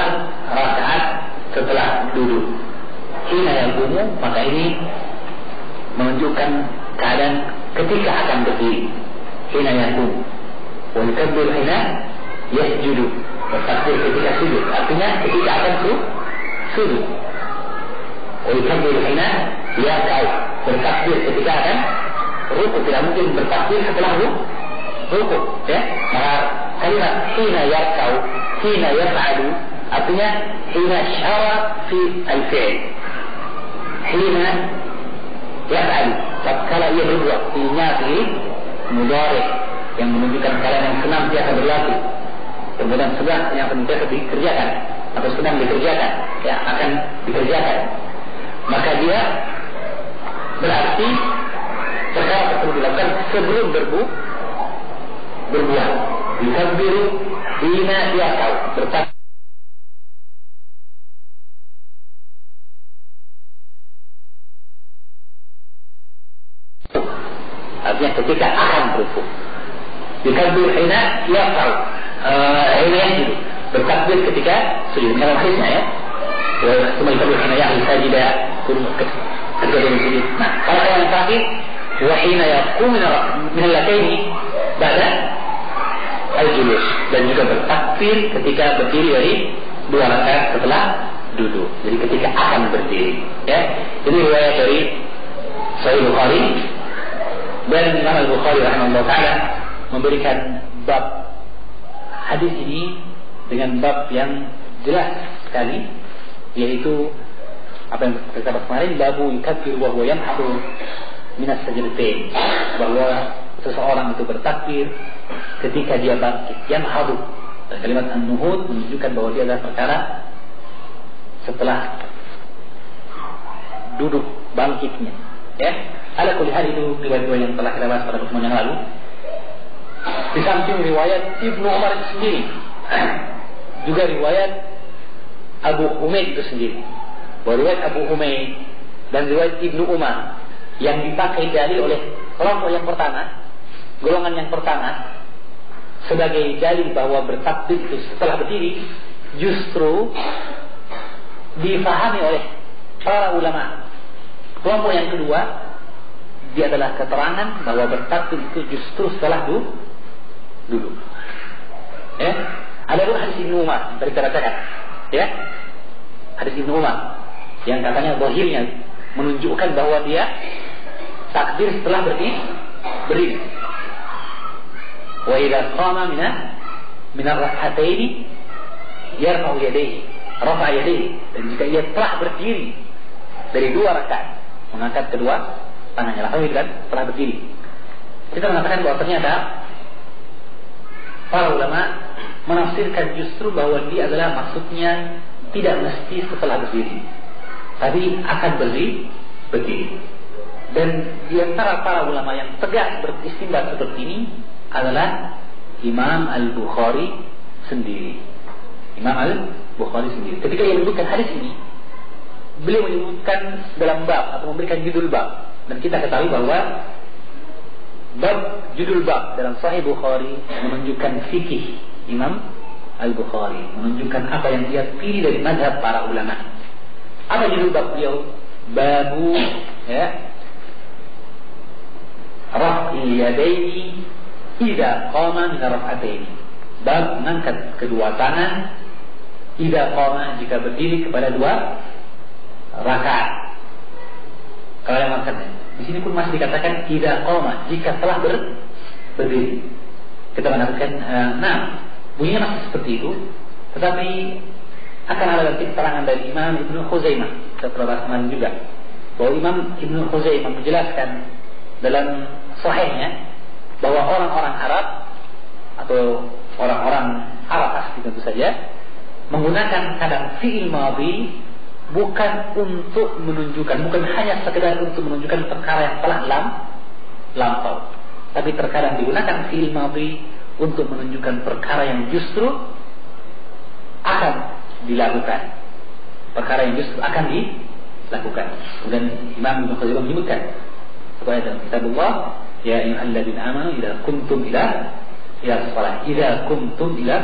rakaat setelah duduk. Hina yaqumu, maka ini menunjukkan keadaan ketika akan berdiri. Hina yaqumu. Wa yukabbir hina yasjudu. Bertakbir ketika sujud. Artinya ketika akan sujud. Wa yukabbir hina yarka'u. Bertakbir ketika akan ruku. Tidak mungkin bertakbir setelah ruku, ya. Maka kalimat hina yarka'u, hina yaf'alu, artinya hina syara fi al-fi'l, hina yaf'al, tatkala ia berbuat, hina fi mudhari yang menunjukkan keadaan yang senantiasa berlaku, kemudian sedang yang senantiasa dikerjakan atau sedang dikerjakan, ya akan dikerjakan, maka dia berarti perkara tersebut dilakukan sebelum berbuat. Yukabbiru hina yaqau, bertakbir artinya ketika akan berruku. Yukabbiru hina yaqau, hina yasjudu, bertakbir ketika sujud. Dalam hadisnya, ya, semua yukabbiru hina yaqau sajida, ketika dia sujud. Nah, kalau yang terakhir wa hina yaqumu min al-lataini ba'da al-julus, dan juga bertakbir ketika berdiri dari dua rakaat setelah duduk. Jadi ketika akan berdiri, ya. Ini riwayat dari Sahih Bukhari, dan Imam Al-Bukhari rahimahullah taala memberikan bab hadis ini dengan bab yang jelas sekali, yaitu apa yang kita bahas kemarin, babu yukabbir wa huwa yamhadu minas sajdatain, bahwa seseorang itu bertakbir ketika dia bangkit. Yamhadu, kalimat an-nuhud menunjukkan bahwa dia adalah perkara setelah duduk bangkitnya, ya. Ala kulli hal, itu riwayat yang telah kita bahas pada pertemuan yang lalu. Di samping riwayat Ibnu Umar itu sendiri, juga riwayat Abu Humaid itu sendiri. Riwayat Abu Humaid dan riwayat Ibnu Umar yang dipakai dalil oleh kelompok yang pertama, golongan yang pertama, sebagai dalil bahwa bertakbir itu setelah berdiri, justru difahami oleh para ulama. Kelompok yang kedua, dia adalah keterangan bahwa bertakbir itu justru setelah duduk. Ya, ada pun hadis Ibnu Umar yang kita bacakan, ya, hadis Ibnu Umar yang katanya zahirnya menunjukkan bahwa dia takbir setelah berdiri. Wa idza qama min ar-rak'ataini yarfa'u yadayhi, rafa'a yadayhi. Dan jika ia telah berdiri dari 2 rakaat, mengangkat kedua tangannya. Lalu kan telah berdiri. Kita mengatakan bahwa ternyata para ulama menafsirkan justru bahwa dia adalah maksudnya tidak mesti setelah berdiri, tapi akan berdiri. Dan di antara para ulama yang tegas beristinbat seperti ini adalah Imam Al-Bukhari sendiri. Imam Al-Bukhari sendiri. Ketika ia menyebutkan hadis ini, beliau menyebutkan dalam bab atau memberikan judul bab. Dan kita ketahui bahwa judul bab dalam Sahih Bukhari menunjukkan fikih Imam Al-Bukhari, menunjukkan apa yang dia pilih dari mazhab para ulama. Apa judul bab beliau? Babu raf'il yadaini idza qama min rak'ataini. Bab mengangkat kedua tangan idza qama jika berdiri kepada 2 rakaat. Kalau yang maksudnya di sini pun masih dikatakan idza qama jika telah berdiri. Kita mengatakan bunyinya masih seperti itu, tetapi akan ada nanti keterangan dari Imam Ibnu Khuzaimah. Kita telah bahas juga bahwa Imam Ibnu Khuzaimah menjelaskan dalam Sahihnya bahwa orang-orang Arab atau orang-orang Arab asli tentu saja menggunakan kadang fi'il madhi bukan untuk menunjukkan, bukan hanya sekedar untuk menunjukkan perkara yang telah lampau, tapi terkadang digunakan fi'il madhi untuk menunjukkan perkara yang justru akan dilakukan, perkara yang justru akan dilakukan. Kemudian Imam Ibnu Khuzaimah menyebutkan supaya dalam kitabullah, ya ayyuhalladzina amanu idza kuntum ila shalah, idza kuntum ila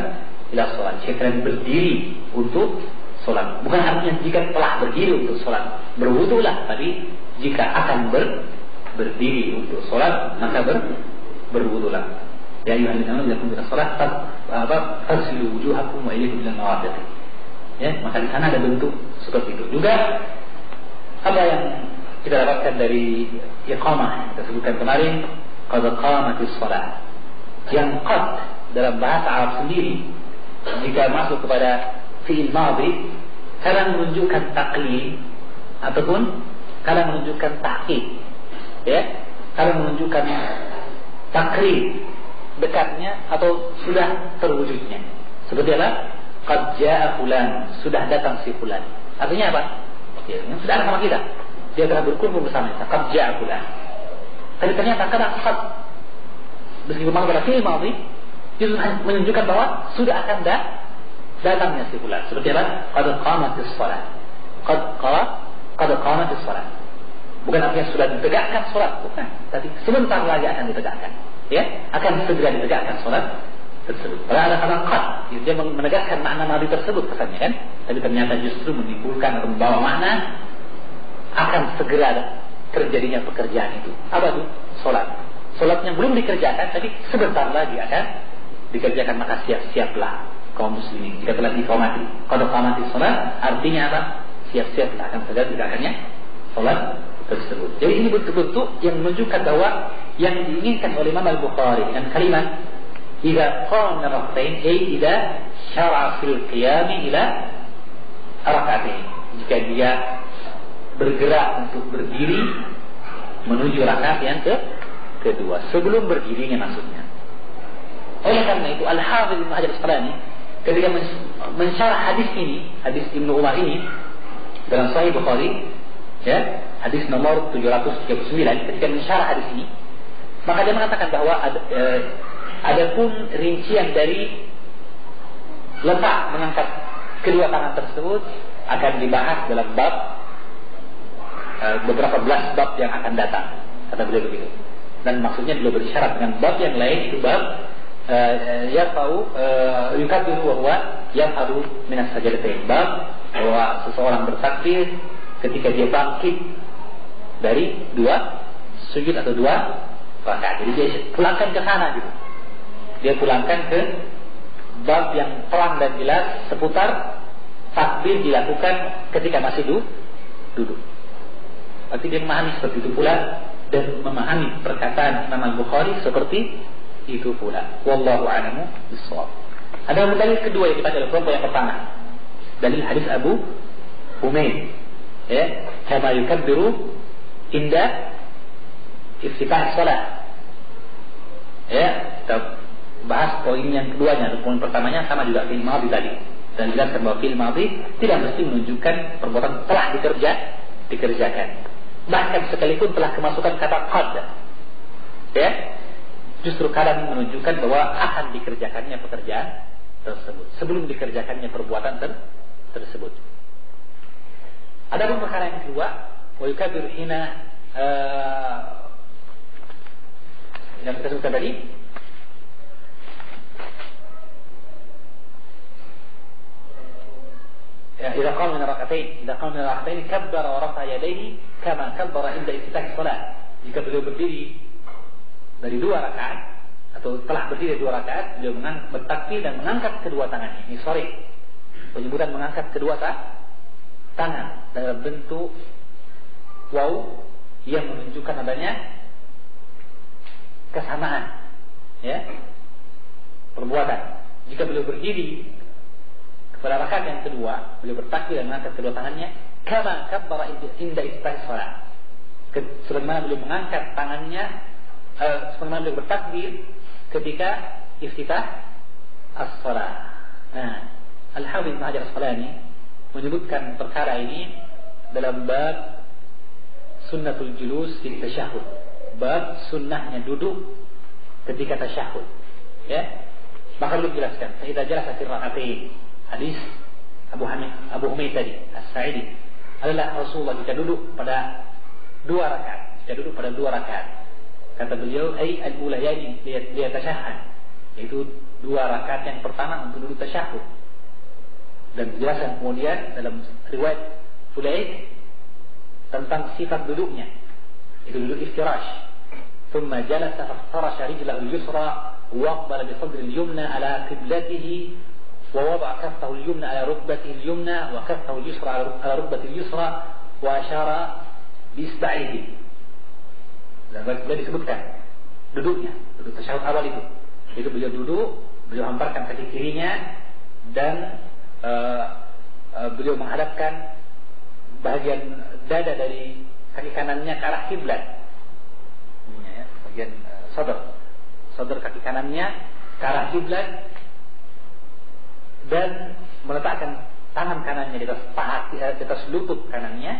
shalah, jika kalian berdiri untuk salat. Bukan artinya jika telah berdiri untuk salat berwudulah, tapi jika akan berdiri untuk salat maka berwudulah. Ya ayyuhalladzina amanu idza kuntum ila shalah faghsilu wujuhakum wa aydiyakum ila al-marafiq. Ya, maka di sana ada bentuk seperti itu. Juga apa yang kita dapatkan dari iqamah yang kita sebutkan kemarin, qad qamatis shalah. Yang qad dalam bahasa Arab sendiri jika masuk kepada fi'il madhi kadang menunjukkan taklil ataupun kadang menunjukkan ta'kid, ya, kadang menunjukkan takrib, dekatnya atau sudah terwujudnya. Seperti apa? Qad jaa fulan, sudah datang si fulan. Artinya apa? Ya, sudah ada sama kita. Dia telah berkumpul bersama kita. Qad jaa fulan. Tapi ternyata kadang qad meskipun masuk pada fi'il madhi justru menunjukkan bahwa sudah akan datangnya si fulan. Seperti apa? Qad qamatis shalah. Qad qamatis shalah. Bukan artinya sudah ditegakkan salat, bukan. Tapi sebentar lagi akan ditegakkan. Ya, akan segera ditegakkan salat tersebut. Padahal ada kata qad, dia menegaskan makna madhi tersebut kesannya kan. Tapi ternyata justru menimbulkan atau membawa makna akan segera terjadinya pekerjaan itu. Apa itu? Salat. Salatnya belum dikerjakan, tapi sebentar lagi akan dikerjakan, maka siap-siaplah kaum muslimin. Jika telah diqamati, qad qamati salat, artinya apa? Siap-siap akan segera ditegakkannya salat tersebut. Jadi ini bentuk-bentuk yang menunjukkan bahwa yang diinginkan oleh Imam Al-Bukhari dengan kalimat idza qama rak'atain, ay idza syara'a fil qiyam ila rak'atain, jika dia bergerak untuk berdiri menuju rakaat yang kedua, sebelum berdirinya maksudnya. Oleh karena itu Al-Hafidz Ibnu Hajar Al-Asqalani ketika mensyarah hadis ini, hadis Ibnu Umar ini dalam Sahih Bukhari, ya, hadis nomor 739, ketika mensyarah hadis ini, maka dia mengatakan bahwa adapun rincian dari letak mengangkat kedua tangan tersebut akan dibahas dalam bab beberapa belas bab yang akan datang, kata beliau begitu. Dan maksudnya beliau bersyarat dengan bab yang lain, itu bab yukabbiru wa huwa yaf'alu min as-sajdatain, bab bahwa seseorang bertakbir ketika dia bangkit dari 2 sujud atau 2 rakaat. Jadi dia pulangkan ke sana gitu. Dia pulangkan ke bab yang terang dan jelas seputar takbir dilakukan ketika masih duduk. Berarti dia memahami seperti itu pula dan memahami perkataan Imam Al-Bukhari seperti itu pula. Wallahu a'lamu bishawab. Ada dalil kedua yang dibaca oleh kelompok yang pertama. Dalil hadis Abu Humaid. Ya, kama yukabbiru inda iftitah salat. Ya, kita bahas poin yang keduanya atau poin pertamanya sama juga fi'il madhi tadi. Dan jelaskan bahwa fi'il madhi tidak mesti menunjukkan perbuatan telah dikerjakan. Bahkan sekalipun telah kemasukan kata qad. Ya, justru kadang menunjukkan bahwa akan dikerjakannya pekerjaan tersebut sebelum dikerjakannya perbuatan tersebut. Adapun perkara yang kedua, wa yukabbiru hina yang kita sebutkan tadi, ya, idza qama min rak'atain kabbara wa rafa'a yadayhi kama kabbara inda iftitah shalah. Jika beliau berdiri dari 2 rakaat atau telah berdiri 2 rakaat, beliau bertakbir dan mengangkat kedua tangannya. Ini sorry, penyebutan mengangkat kedua tangan dalam bentuk waw yang menunjukkan adanya kesamaan, ya, perbuatan. Jika beliau berdiri pada rakaat yang kedua, beliau bertakbir dan mengangkat kedua tangannya, kama kabbara inda iftitah shalah. Sebagaimana beliau mengangkat tangannya, sebagaimana beliau bertakbir ketika iftitah as-shalah. Nah, Al-Hafidz Ibnu Hajar Al-Asqalani menyebutkan perkara ini dalam bab sunnatul julus fi tasyahhud, bab sunnahnya duduk ketika tasyahhud. Ya, maka beliau jelaskan, "Idza jalasa fi rak'atain," hadis Abu Humaid tadi, As-Sa'idi, adalah Rasulullah jika duduk pada 2 rakaat, kata beliau, "Ai al-ulayani liyatashahhad," yaitu 2 rakaat yang pertama untuk duduk tasyahhud. Dan penjelasan kemudian dalam riwayat Sulaik tentang sifat duduknya, itu duduk iftirash. Thumma jalasa faftarasha rijlahu al-yusra wa aqbala bi sadri al-yumna ala qiblatihi wa wada'a kaffahu al-yumna ala rukbatihi al-yumna wa kaffahu al-yusra ala rukbatihi al-yusra wa ashara bi isba'ihi. Dan beliau disebutkan duduknya, duduk tasyahud awal itu. Itu beliau duduk, beliau hamparkan kaki kirinya dan beliau menghadapkan bahagian dada dari kaki kanannya ke arah kiblat. Ya, bagian sadar kaki kanannya ke arah kiblat dan meletakkan tangan kanannya di atas paha, di atas lutut kanannya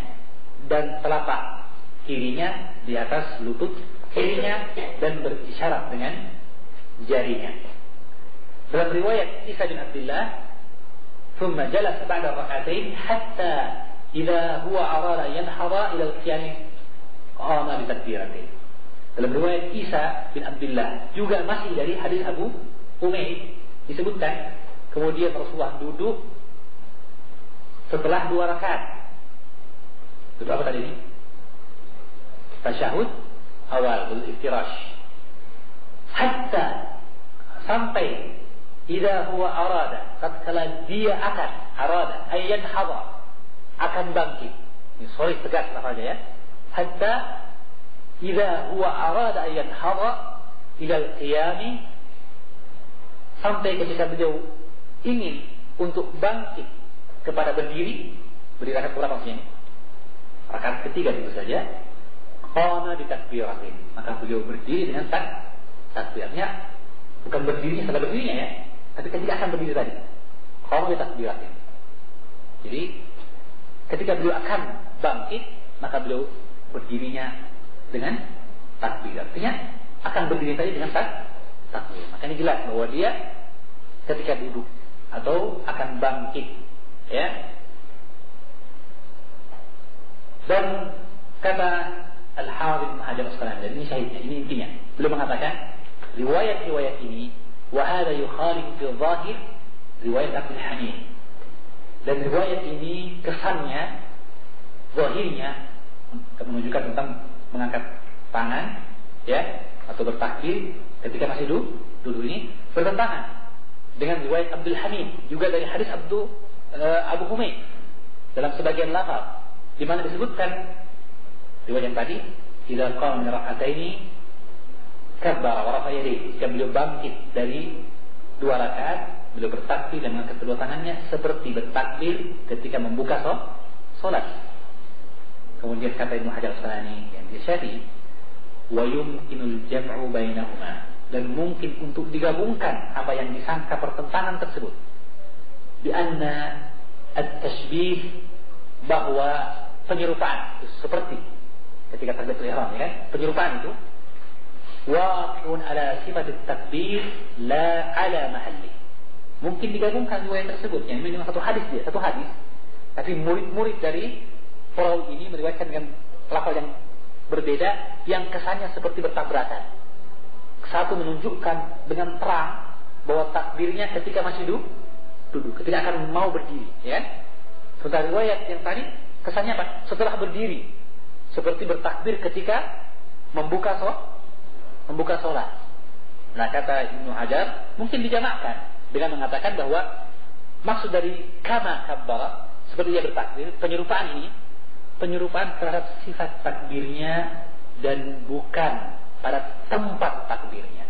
dan telapak kirinya di atas lutut kirinya dan berisyarat dengan jarinya. Dalam riwayat Isa bin Abdullah, ثم جلس بعد الركعتين حتى إذا هو أراد أن ينهض إلى القيام قام بتكبيرتين. Dalam riwayat Isa bin Abdullah juga masih dari hadis Abu Humaid disebutkan, kemudian Rasulullah duduk setelah 2 rakaat. Duduk apa tadi ini? Tasyahud awal, al-iftirash. Hatta sampai idza huwa arada, tatkala dia akan arada ayyan hadha, akan bangkit. Ini sorry tegas lafaznya ya. Hatta idza huwa arada ayyan hadha ila al-qiyam, sampai ketika beliau ingin untuk bangkit kepada berdiri rakaat berapa maksudnya ini? Rakaat ketiga itu saja. Qama bi takbiratin, maka beliau berdiri dengan takbirnya, bukan berdirinya setelah berdirinya ya, tapi ketika akan berdiri tadi, qama bi takbiratin. Jadi ketika beliau akan bangkit, maka beliau berdirinya dengan takbir. Artinya akan berdiri tadi dengan takbir. Maka ini jelas bahwa dia ketika duduk atau akan bangkit, ya. Dan kata Al-Hafidz Ibnu Hajar Al-Asqalani, dan ini syahidnya, ini intinya, beliau mengatakan riwayat-riwayat ini wa hadha yukhalifu fi dhahir riwayat Abdul Hamid. Dan riwayat ini kesannya, zahirnya menunjukkan tentang mengangkat tangan, ya, atau bertakbir ketika masih duduk ini bertentangan dengan riwayat Abdul Hamid juga dari hadis Abu Humaid dalam sebagian lafaz di mana disebutkan riwayat yang tadi idza qama min rak'ataini kabbara wa rafa'a yadayhi. Jika beliau bangkit dari 2 rakaat, beliau bertakbir dan mengangkat kedua tangannya seperti bertakbir ketika membuka salat. Kemudian kata Ibnu Hajar Asqalani yang dia Syafi'i, wa yumkinul jam'u bainahuma, dan mungkin untuk digabungkan apa yang disangka pertentangan tersebut. Bi anna at-tashbih, bahwa penyerupaan itu seperti ketika takbiratul ihram, ya kan? Penyerupaan itu waqi'un ala sifat at-takbir la ala mahalli. Mungkin digabungkan riwayat tersebut, yang ini satu hadis, tapi murid-murid dari perawi ini meriwayatkan dengan lafaz yang berbeda, yang kesannya seperti bertabrakan. Satu menunjukkan dengan terang bahwa takbirnya ketika masih duduk, ketika akan mau berdiri, ya. Sementara riwayat yang tadi kesannya apa? Setelah berdiri, seperti bertakbir ketika membuka sholat. Nah, kata Ibnu Hajar, mungkin dijamakkan dengan mengatakan bahwa maksud dari kama kabbara, seperti dia bertakbir, penyerupaan terhadap sifat takbirnya dan bukan pada tempat takbirnya.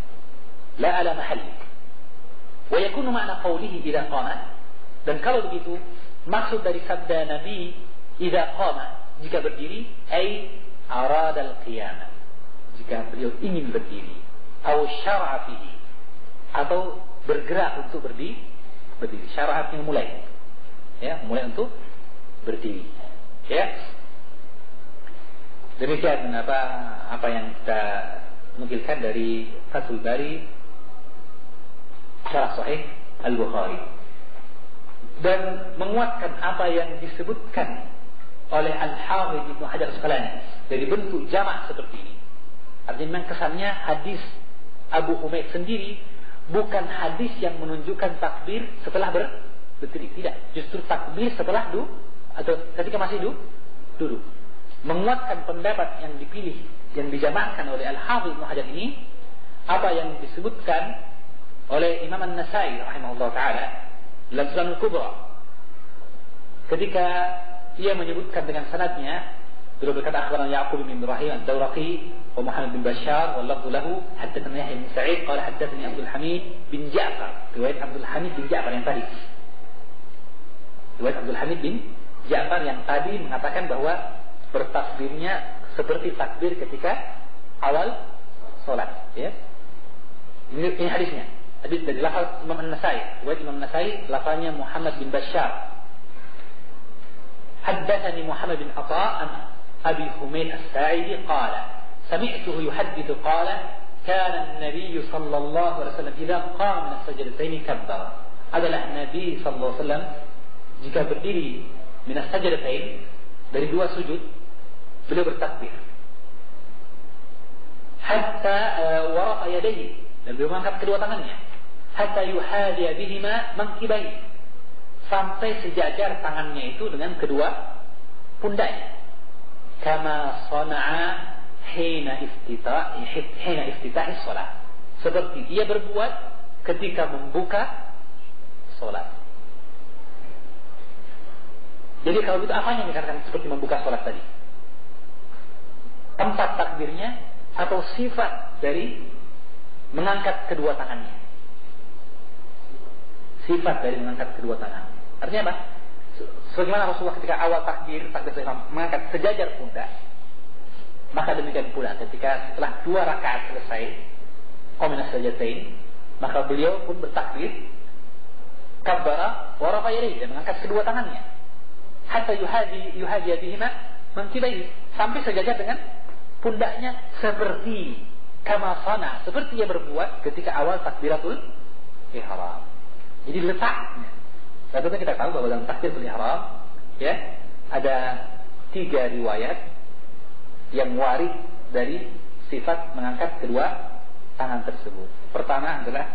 La ala mahalli. Wa yakunu ma'na qawlihi idza qama, dan kalau begitu maksud dari sabda Nabi idza qama, jika berdiri, ai arada al-qiyamah, jika beliau ingin berdiri, atau syara'a fihi, atau bergerak untuk berdiri. Syara'a yang mulai, ya, mulai untuk berdiri, ya. Demikian apa yang kita nukilkan dari Fathul Bari Syarah Sahih Al-Bukhari, dan menguatkan apa yang disebutkan oleh Al-Hafidz Ibnu Hajar Asqalani dari bentuk jamak seperti ini. Artinya memang kesannya hadis Abu Humaid sendiri bukan hadis yang menunjukkan takbir setelah berdiri, tidak, justru takbir setelah atau ketika masih duduk. Menguatkan pendapat yang dipilih, yang dijamakkan oleh Al-Hafidz Ibnu Hajar ini, apa yang disebutkan oleh Imam An-Nasai rahimahullah ta'ala dalam Sunan Al-Kubra, ketika ia menyebutkan dengan sanadnya, beliau berkata akhbarana Ya'qub bin Ibrahim ad-Dawraqi wa Muhammad bin Bashar wa lafdhu lahu haddatsana Yahya bin Sa'id qala haddatsani Abdul Hamid bin Ja'far, riwayat Abdul Hamid bin Ja'far yang tadi. Riwayat Abdul Hamid bin Ja'far yang tadi mengatakan bahwa bertakbirnya seperti takbir ketika awal salat, ya. Ini hadisnya. Hadis dari lafaz Imam An-Nasai, riwayat Imam An-Nasai, lafaznya Muhammad bin Bashar. Haddatsani Muhammad bin Atha an Abi Humaid As-Sa'idi qala sami'tuhu yuhaddithu qala kana an-nabiy sallallahu alaihi wasallam idza qama min as-sajdatayn kabbara. Adalah Nabi sallallahu alaihi wasallam jika berdiri min as-sajdatayn, dari 2 sujud, beliau bertakbir. Hatta warafa yadayhi, dan beliau mengangkat kedua tangannya. Hatta yuhadiya bihima mankibahi, sampai sejajar tangannya itu dengan kedua pundaknya. Kama sana'a hina iftitahi shalah, seperti ia berbuat ketika membuka salat. Jadi kalau itu apa yang dikatakan seperti membuka salat tadi? Tempat takbirnya atau sifat dari mengangkat kedua tangannya? Sifat dari mengangkat kedua tangan. Artinya apa? Sebagaimana Rasulullah ketika awal takbir mengangkat sejajar pundak, maka demikian pula ketika setelah 2 rakaat selesai qamina sajdatain, maka beliau pun bertakbir kabbara wa rafa'a yadayhi, dan mengangkat kedua tangannya. Hatta yuhadi bihima mankibahi, sampai sejajar dengan pundaknya, seperti kama sana, seperti ia berbuat ketika awal takbiratul ihram. Jadi letaknya. Tentunya kita tahu bahwa dalam takbiratul ihram, ya, ada 3 riwayat yang warid dari sifat mengangkat kedua tangan tersebut. Pertama adalah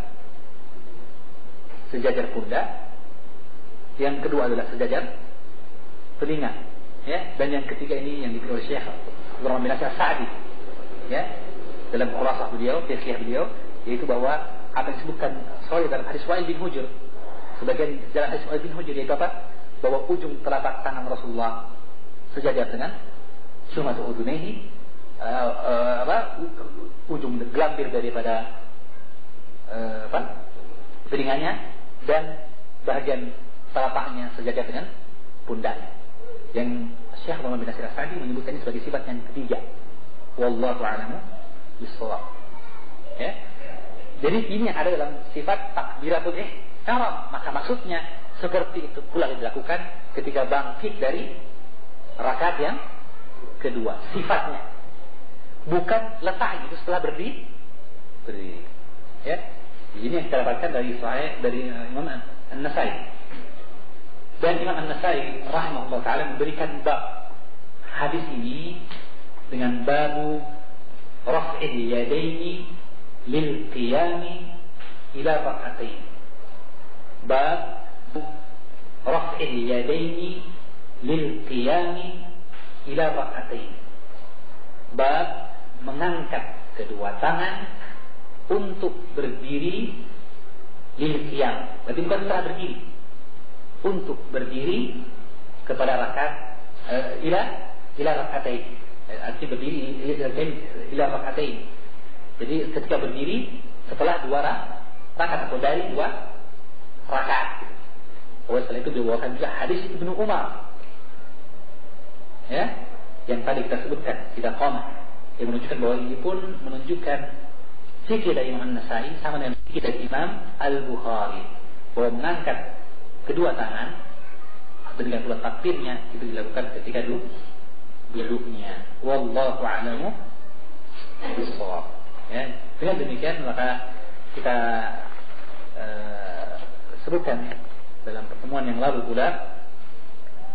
sejajar pundak, yang kedua adalah sejajar telinga, ya, dan yang ketiga ini yang dipilih oleh Syekh Ibrahim bin Sa'di, ya, dalam khulasa beliau, tafsir beliau, yaitu bahwa apa yang disebutkan soal dalam hadis Wa'il bin Hujr, sebagian dalam hadis Wa'il bin Hujr, yaitu apa? Bahwa ujung telapak tangan Rasulullah sejajar dengan sumatu udunaihi, ujung gelambir daripada telinganya dan bahagian telapaknya sejajar dengan pundaknya. Yang Syekh Muhammad bin Nasir As-Sa'di menyebutkan ini sebagai sifat yang ketiga. Wallahu a'lamu bissawab. Ya. Jadi ini yang ada dalam sifat takbiratul ihram. Maka maksudnya seperti itu pula dilakukan ketika bangkit dari rakaat yang kedua. Sifatnya bukan letaknya itu setelah berdiri. Ya. Ini yang kita dapatkan dari Sahih dari Imam An-Nasai. Dan Imam An-Nasai rahimahullah ta'ala memberikan bab hadis ini dengan babu raf'il yadaini lil qiyami ila rak'atain. Bab raf'il yadaini lil qiyami ila rak'atain. Bab mengangkat kedua tangan untuk berdiri lil qiyam. Berarti bukan setelah berdiri. Untuk berdiri kepada rakaat ila rak'atain. Arti berdiri ila rak'atain. Jadi ketika berdiri setelah dua rakaat atau dari dua rakaat. Setelah itu dibawakan juga hadis Ibnu Umar. Ya, yang tadi kita sebutkan tidak qamah. Yang menunjukkan bahwa ini pun menunjukkan fikih dari Imam An-Nasai sama dengan fikih dari Imam Al-Bukhari. Bahwa mengangkat kedua tangan atau dengan pula takbirnya itu dilakukan ketika duduknya. Wallahu a'lamu bissawab. Ya, dengan demikian maka kita sebutkan dalam pertemuan yang lalu pula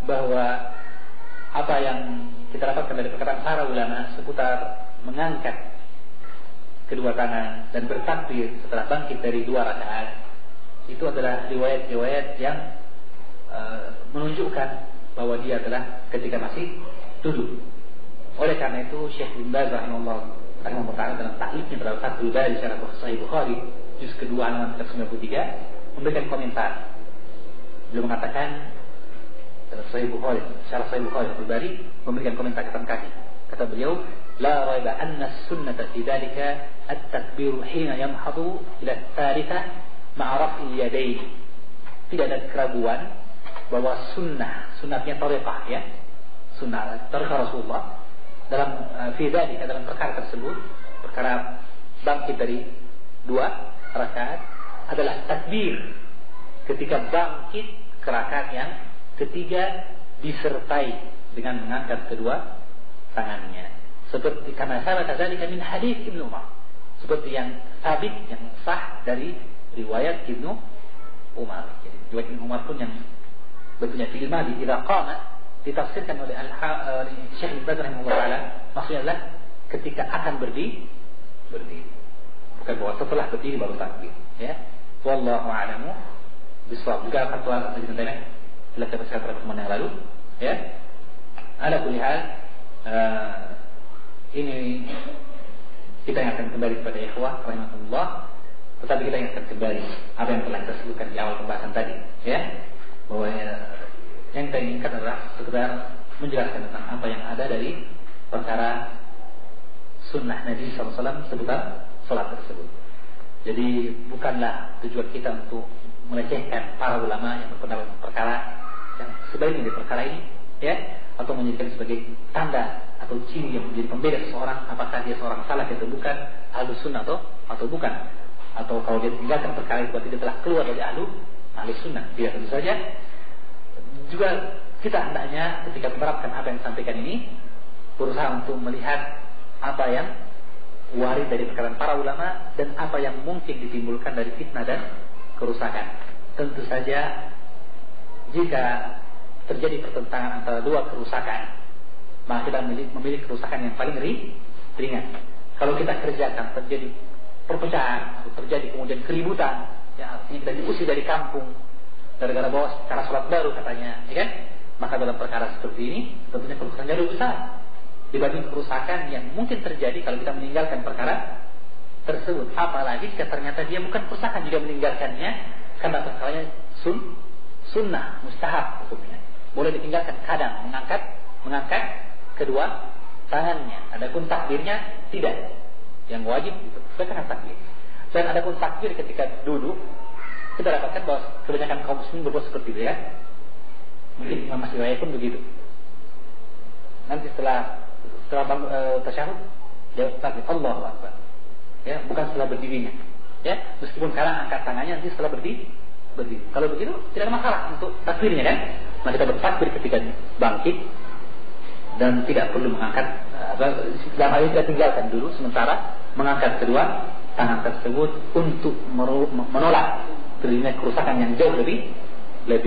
bahwa apa yang kita dapatkan dari perkataan para ulama seputar mengangkat kedua tangan dan bertakbir setelah bangkit dari dua rakaat itu adalah riwayat-riwayat yang menunjukkan bahwa dia adalah ketika masih duduk. Oleh karena itu Syekh bin Baz rahimahullah ta'ala dalam ta'liqnya terhadap Fathul Bari syarah Sahih Bukhari juz kedua halaman 93 memberikan komentar. Beliau mengatakan dalam Sahih Bukhari, syarah Sahih Bukhari Fathul Bari memberikan komentar catatan kaki. Kata beliau, la raiba anna as-sunnata fi dhalika at-takbir hina yamhadu ila ats-tsalitsah ma'rafil yadaini. Tidak ada keraguan bahwa sunnahnya thariqah ya. Sunnah thariqah Rasulullah dalam fidzalika dalam perkara tersebut, perkara bangkit dari dua rakaat adalah takbir ketika bangkit ke rakaat yang ketiga disertai dengan mengangkat kedua tangannya. Seperti karena sahabat dzalika min hadis Ibnu Umar. Seperti yang sabit yang sah dari riwayat Ibnu Umar. Jadi riwayat Ibnu Umar pun yang bentuknya fi'il madhi idza qama ditafsirkan oleh Syekh bin Baz rahimahullah taala maksudnya adalah ketika akan berdiri. Bukan bahwa setelah berdiri baru takbir, ya. Wallahu a'lamu bissawab. Juga akan telah tadi telah kita bahas pada pertemuan yang lalu, ya. Ala kulli hal ini kita yang akan kembali kepada ikhwah rahimahullah. Tetapi kita ingatkan kembali apa yang telah kita sebutkan di awal pembahasan tadi, ya, bahwa yang kita inginkan adalah sekedar menjelaskan tentang apa yang ada dari perkara sunnah Nabi SAW seputar salat tersebut. Jadi bukanlah tujuan kita untuk melecehkan para ulama yang berpendapat tentang perkara yang sebaliknya dari perkara ini, ya, atau menjadikan sebagai tanda atau ciri yang menjadi pembeda seseorang apakah dia seorang salaf atau bukan, ahlus sunnah atau bukan. Atau kalau dia tinggalkan perkara itu berarti dia telah keluar dari ahlus sunnah. Tidak, tentu saja juga kita hendaknya ketika menerapkan apa yang disampaikan ini berusaha untuk melihat apa yang warid dari perkataan para ulama dan apa yang mungkin ditimbulkan dari fitnah dan kerusakan. Tentu saja jika terjadi pertentangan antara dua kerusakan, maka kita memilih kerusakan yang paling ringan. Kalau kita kerjakan terjadi perpecahan atau terjadi kemudian keributan, ya, artinya kita diusir dari kampung gara-gara bawa cara sholat baru katanya, ya kan? Maka dalam perkara seperti ini tentunya kerusakan jauh besar dibanding kerusakan yang mungkin terjadi kalau kita meninggalkan perkara tersebut. Apalagi jika ternyata dia bukan kerusakan juga meninggalkannya karena perkaranya sunnah mustahab hukumnya, boleh ditinggalkan. Kadang mengangkat kedua tangannya. Adapun takbirnya tidak. Yang wajib disesuaikan takbir. Dan adapun takbir ketika duduk, kita dapatkan bahwa kebanyakan kaum muslimin berbuat seperti itu ya. Mungkin Imam Mas'ud pun begitu. Nanti setelah tasyahud dia takbir Allahu Akbar. Ya, bukan setelah berdirinya. Ya, meskipun sekarang angkat tangannya nanti setelah berdiri. Kalau begitu tidak ada masalah untuk takbirnya kan? Maka kita bertakbir ketika bangkit dan tidak perlu mengangkat. Dalam hal ini kita tinggalkan dulu sementara mengangkat kedua tangan tersebut untuk menolak terjadinya kerusakan yang jauh lebih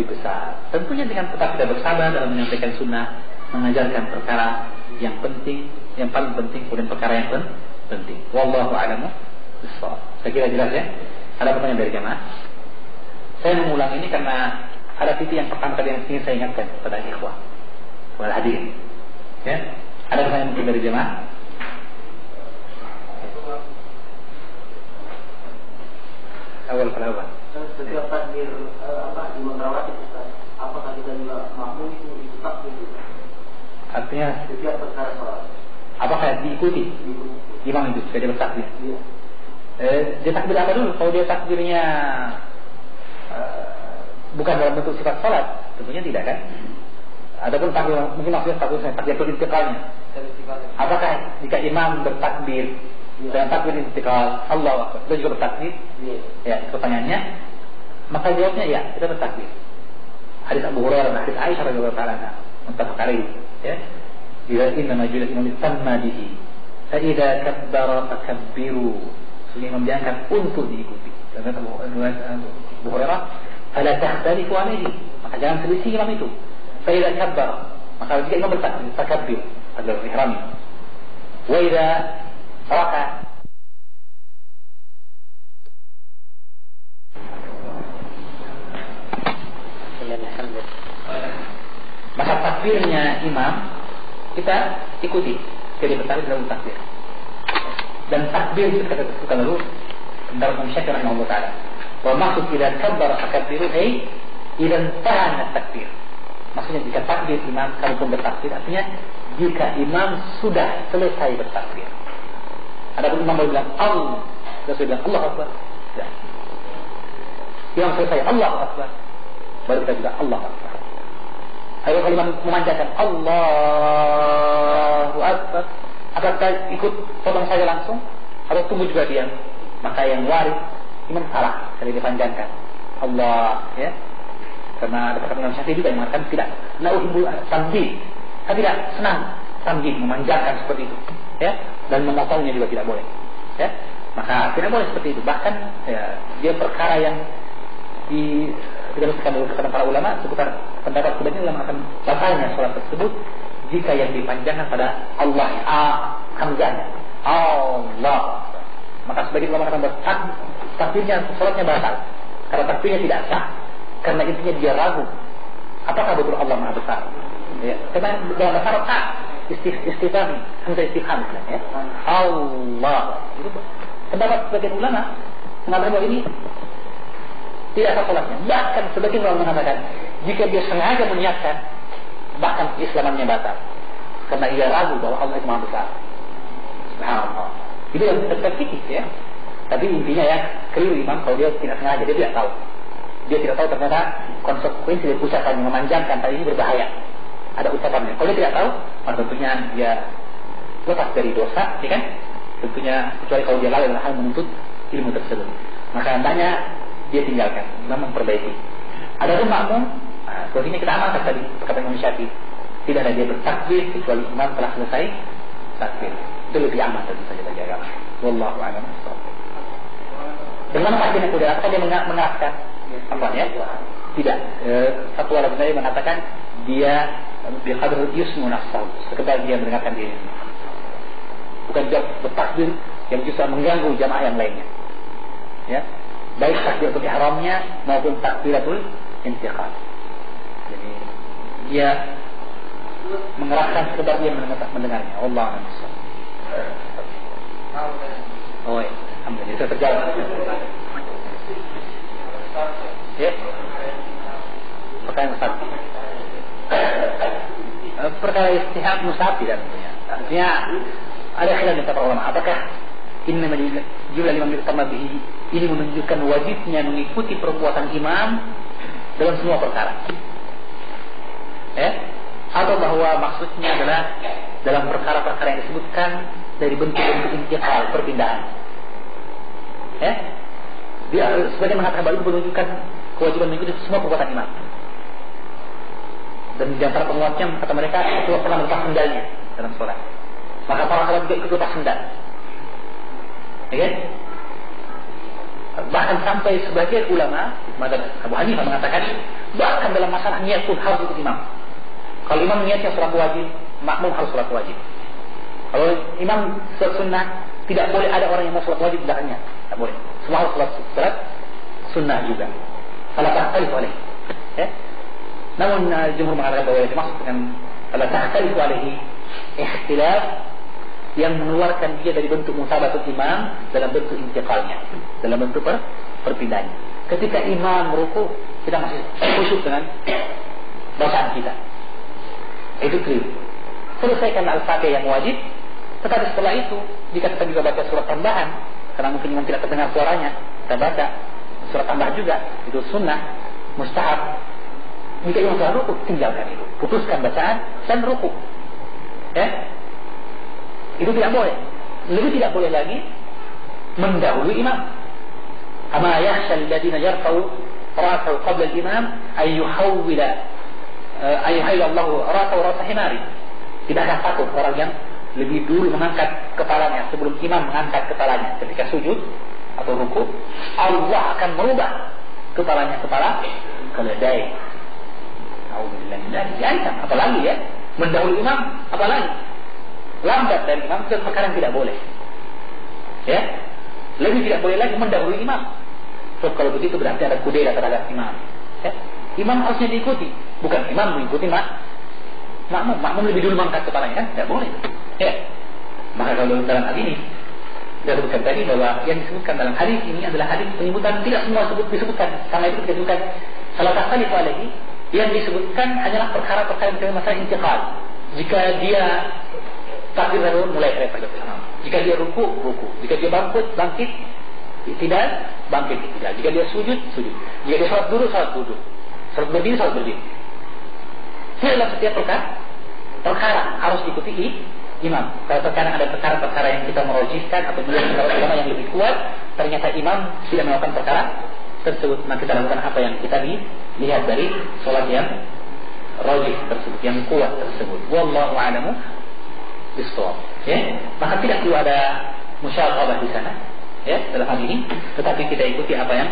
besar. Tentunya dengan tetap kita bersabar dalam menyampaikan sunnah, mengajarkan perkara yang penting, yang paling penting, kemudian perkara yang penting. Wallahu a'lamu bishawab. Saya kira jelas ya. Ada pertanyaan dari jemaah? Saya mengulang ini karena ada titik yang pertama kali yang ingin saya ingatkan kepada ikhwah, kepada hadirin. Ya, ada pertanyaan mungkin dari jemaah? Awal. Setiap takbir imam rawatib Ustaz, apakah kita juga makmum itu takbir juga? Artinya setiap perkara salat. Apakah diikuti? Imam itu sudah dia bertakbir. Iya. Dia takbir apa dulu? Kalau dia takbirnya bukan dalam bentuk sifat salat, tentunya tidak kan? Adapun takbir mungkin maksudnya takbir intiqalnya. Apakah jika imam bertakbir dan takbir intiqal Allahu Akbar, kita juga bertakbir? Ya, pertanyaannya, maka jawabnya ya, kita bertakbir. Hadis Abu Hurairah dan hadis Aisyah radhiyallahu ta'ala muttafaq alaih, ya. Bila inna majulat imam tamma bihi, fa idza kabbara fakabbiru. Sehingga imam diangkat untuk diikuti. Dan Abu Hurairah, fala tahtalifu alaihi, maka jangan selisih imam itu. Fa idza kabbara, maka jika imam bertakbir fakabbir adalah ihram. Wa idza raka, maka takbirnya imam kita ikuti, jadi bertakbir dalam takbir. Dan takbir kita sebutkan dulu dalam Imam Syafi'i rahimahullah taala. Wa maksud idza kabbara fakabbiru ay idza intaha takbir. Maksudnya jika takbir imam kalaupun bertakbir, artinya jika imam sudah selesai bertakbir. Adapun imam bilang Allah, sudah bilang Allah Akbar. Ya. Imam selesai Allah Akbar, baru kita juga Allah Akbar. Ayo kalau imam memanjatkan Allahu Akbar, apakah ikut potong saja langsung atau tunggu juga diam? Maka yang waris imam salah kalau dipanjangkan Allah, ya. Karena ada perkataan Imam Syafi'i juga yang mengatakan tidak nauhibul tamjid, saya tidak senang tamjid, memanjangkan seperti itu, ya. Dan memotongnya juga tidak boleh, ya. Maka tidak boleh seperti itu. Bahkan ya, dia perkara yang didasarkan oleh kata para ulama seputar pendapat kebanyakan ulama akan batalnya sholat tersebut jika yang dipanjangkan pada Allah, hamzahnya Allah. Maka sebagian ulama kata takbirnya sholatnya batal karena takbirnya tidak sah, karena intinya dia ragu apakah betul Allah Maha Besar. Ya, karena dalam bahasa Arab istifham, hamzah istifham, ya. Allah. Itu pendapat sebagian ulama mengatakan bahwa ini tidak sah sholatnya. Bahkan sebagian ulama mengatakan jika dia sengaja meniatkan, bahkan keislamannya batal karena ia ragu bahwa Allah itu Maha Besar. Subhanallah. Itu yang terfikir, ya. Tapi intinya ya keliru imam kalau dia tidak sengaja, dia tidak tahu. Dia tidak tahu ternyata konsekuensi dari ucapan yang memanjangkan tadi ini berbahaya. Ada ucapannya. Kalau dia tidak tahu, maka tentunya dia lepas dari dosa, ya kan? Tentunya kecuali kalau dia lalai dalam hal menuntut ilmu tersebut. Maka hendaknya dia tinggalkan, imam memperbaiki. Ada pun makmum, sepertinya kita amalkan tadi perkataan Imam Syafi'i. Tidak ada dia bertakbir kecuali imam telah selesai takbir. Itu lebih aman tentu saja bagi agama. Wallahu a'lam bishawab. Dengan takbirnya kuda, apakah dia mengeraskan? Apa ya? Tidak. Satu ulama saya mengatakan dia bihadrul yusmu nafsahu, sekedar dia mendengarkan diri. Bukan dia bertakbir yang justru mengganggu jamaah yang lainnya. Ya. Baik takbiratul ihramnya maupun takbiratul intiqal. Jadi dia mengeraskan sekedar dia mendengarnya. Allah a'lam bishawab. Oh, ya. Alhamdulillah itu terjawab. Ya. Perkara musab. Perkara istihad musab tidak tentunya. Artinya ada khilaf di para ulama. Apakah ini jumlah imam bihi ini menunjukkan wajibnya mengikuti perbuatan imam dalam semua perkara? Atau bahwa maksudnya adalah dalam perkara-perkara yang disebutkan dari bentuk-bentuk intiqal, perpindahan. Dia sebagian mengatakan bahwa itu menunjukkan kewajiban mengikuti semua perbuatan imam. Dan di antara penguatnya kata mereka itu pernah melepas sendalnya dalam sholat. Maka para sahabat juga ikut lepas sendal. Bahkan sampai sebagian ulama, Abu Hanifah mengatakan bahkan dalam masalah niat pun harus ikut imam. Kalau imam niatnya sholat wajib, makmum harus sholat wajib. Kalau imam sholat sunnah, tidak boleh ada orang yang mau sholat wajib belakangnya. Tak boleh. Semua harus sholat sunnah juga. Salah tahtalif alaihi. Namun jumhur mengatakan bahwa yang dimaksud dengan salah tahtalif alaihi ikhtilaf yang mengeluarkan dia dari bentuk musabatul imam dalam bentuk intiqalnya, dalam bentuk perpindahannya. Ketika imam ruku, kita masih khusyuk dengan bacaan kita. Itu clear. Selesaikan al-fatihah yang wajib. Tetapi setelah itu, jika kita juga baca surat tambahan, karena mungkin imam tidak terdengar suaranya, kita baca surat tambah juga, itu sunnah, mustahab. Jika imam sudah ruku, tinggalkan itu, putuskan bacaan dan ruku. Itu tidak boleh. Lebih tidak boleh lagi mendahului imam. Ama yakhshal ladina yarfa'u ra'sahu qabla al-imam ayyuhawwila Allahu ra'sahu ra'sa himari. Tidakkah takut orang yang lebih dulu mengangkat kepalanya sebelum imam mengangkat kepalanya ketika sujud atau ruku, Allah akan merubah kepalanya kepala keledai. Alhamdulillah. Diancam, apalagi mendahului imam, apalagi lambat dari imam, itu perkara yang tidak boleh. Lebih tidak boleh lagi mendahului imam. So, kalau begitu berarti ada kudeta terhadap imam. Imam harusnya diikuti, bukan imam mengikuti makmum. Makmum lebih dulu mengangkat kepalanya, kan? Tidak boleh. Maka kalau dalam hadis ini saya sebutkan tadi bahwa yang disebutkan dalam hadis ini adalah hadis penyebutan, tidak semua disebutkan. Karena itu disebutkan salah tahtalif alaihi, yang disebutkan hanyalah perkara-perkara yang masalah intiqal. Jika dia takbir dahulu mulai kereta bersama. Jika dia ruku. Jika dia bangkit, tidak bangkit. Jika dia sujud. Jika dia salat duduk. Salat berdiri. Dalam setiap perkara harus diikuti imam. Kalau terkadang ada perkara-perkara yang kita merojihkan atau perkara yang lebih kuat, ternyata imam tidak melakukan perkara tersebut, maka kita lakukan apa yang kita lihat dari sholat yang rojih tersebut, yang kuat tersebut. Wallahu a'lamu bishawab. Maka tidak perlu ada musyawabah di sana, dalam hal ini, tetapi kita ikuti apa yang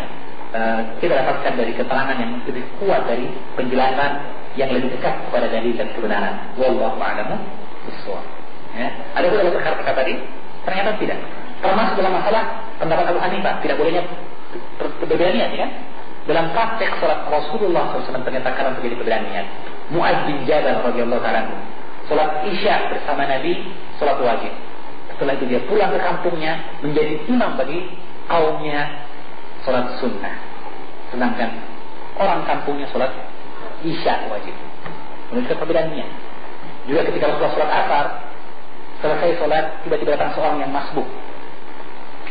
kita dapatkan dari keterangan yang lebih kuat dari penjelasan yang lebih dekat kepada dalil dan kebenaran. Wallahu a'lamu bishawab. Ada pula perkara tadi, ternyata tidak. Termasuk dalam masalah pendapat Abu Hanifah, tidak bolehnya perbedaan niat, dalam praktek salat Rasulullah SAW ternyata karena terjadi perbedaan niat. Mu'adz bin Jabal radhiyallahu ta'ala salat Isya bersama Nabi, salat wajib. Setelah itu dia pulang ke kampungnya menjadi imam bagi kaumnya salat sunnah. Sedangkan orang kampungnya salat Isya wajib. Menunjukkan perbedaan niat. Juga ketika Rasulullah salat Asar, selesai salat tiba-tiba datang seorang yang masbuk.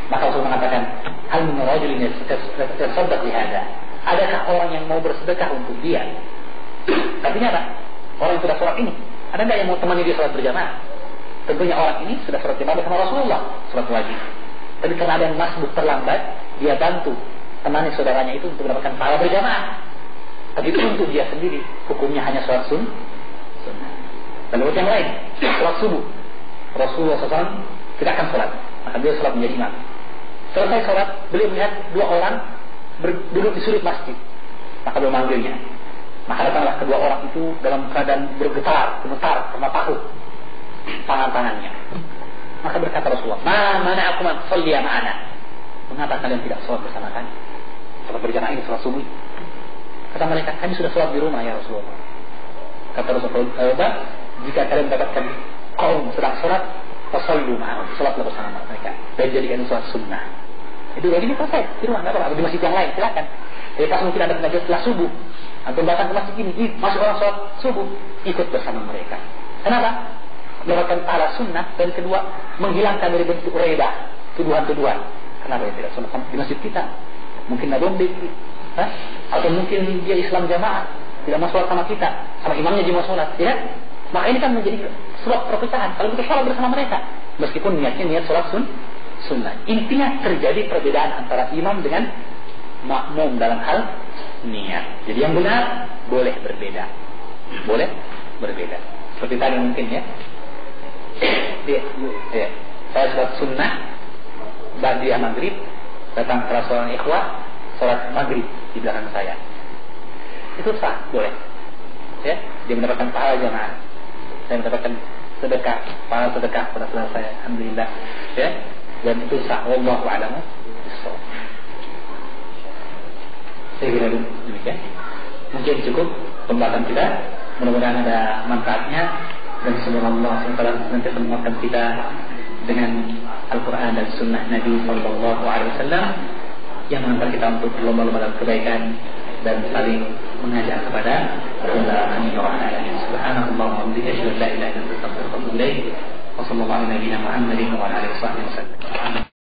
Maka Rasul mengatakan, hal min rajulin yatashaddaq li hada. Adakah orang yang mau bersedekah untuk dia? Artinya apa? Orang yang sudah sholat ini, ada enggak yang mau temani dia sholat berjamaah? Tentunya orang ini sudah sholat jamaah bersama Rasulullah, sholat wajib. Tapi karena ada yang masbuk terlambat, dia bantu temani saudaranya itu untuk mendapatkan pahala berjamaah. Tapi itu untuk dia sendiri, hukumnya hanya sholat sunnah. Lalu yang lain, sholat subuh. Rasulullah SAW tidak akan sholat, maka beliau sholat menjadi imam. Selesai sholat, beliau melihat dua orang duduk di sudut masjid. Maka beliau manggilnya. Maka datanglah kedua orang itu dalam keadaan gemetar karena takut tangan-tangannya. Maka berkata Rasulullah, mana aku sholat ma'ana? Mengapa kalian tidak sholat bersama kami? Sholat berjamaah ini sholat subuh. Kata mereka, kami sudah sholat di rumah ya Rasulullah. Kata Rasulullah, jika kalian mendapatkan kaum sedang sholat, fasallu ma'ahum, sholatlah bersama mereka dan jadikan sholat sunnah. Itu begini selesai di rumah, nggak apa-apa, di masjid yang lain silakan. Jadi pas mungkin ada pengajian setelah subuh, atau datang ke masjid ini, masuk orang sholat subuh, ikut bersama mereka. Kenapa? mendapatkan pahala sunnah, dan kedua menghilangkan dari bentuk reba, tuduhan-tuduhan. Kenapa dia tidak sholat di masjid kita? Mungkin ada bombe, atau mungkin dia Islam jamaah, tidak mau sholat sama kita, sama imamnya dia mau sholat, ya? Maka ini kan menjadi sebab perpecahan. Kalau kita sholat bersama mereka, meskipun niatnya niat sholat sunnah, intinya terjadi perbedaan antara imam dengan makmum dalam hal niat. Jadi yang benar boleh berbeda, seperti tadi mungkin ya. Saya sholat sunnah ba'diyah maghrib, datang salah seorang ikhwah sholat maghrib di belakang saya, itu sah, boleh ya, dia mendapatkan pahala jamaah, saya mendapatkan sedekah, pahala sedekah pada saudara saya, alhamdulillah ya, dan itu sah. Wallahu a'lam bishawab. Saya kira demikian, mungkin cukup pembahasan kita, mudah-mudahan ada manfaatnya, dan semoga Allah SWT nanti menguatkan kita dengan Al-Quran dan Sunnah Nabi Sallallahu Alaihi Wasallam yang mengantar kita untuk berlomba-lomba dalam kebaikan dan saling mengajak kepada kebaikan. Subhanallah wa bihamdihi, la ilaha illa anta, astaghfiruka wa atubu ilaik. Wa sallallahu ala nabiyyina Muhammadin wa ala alihi wasallam.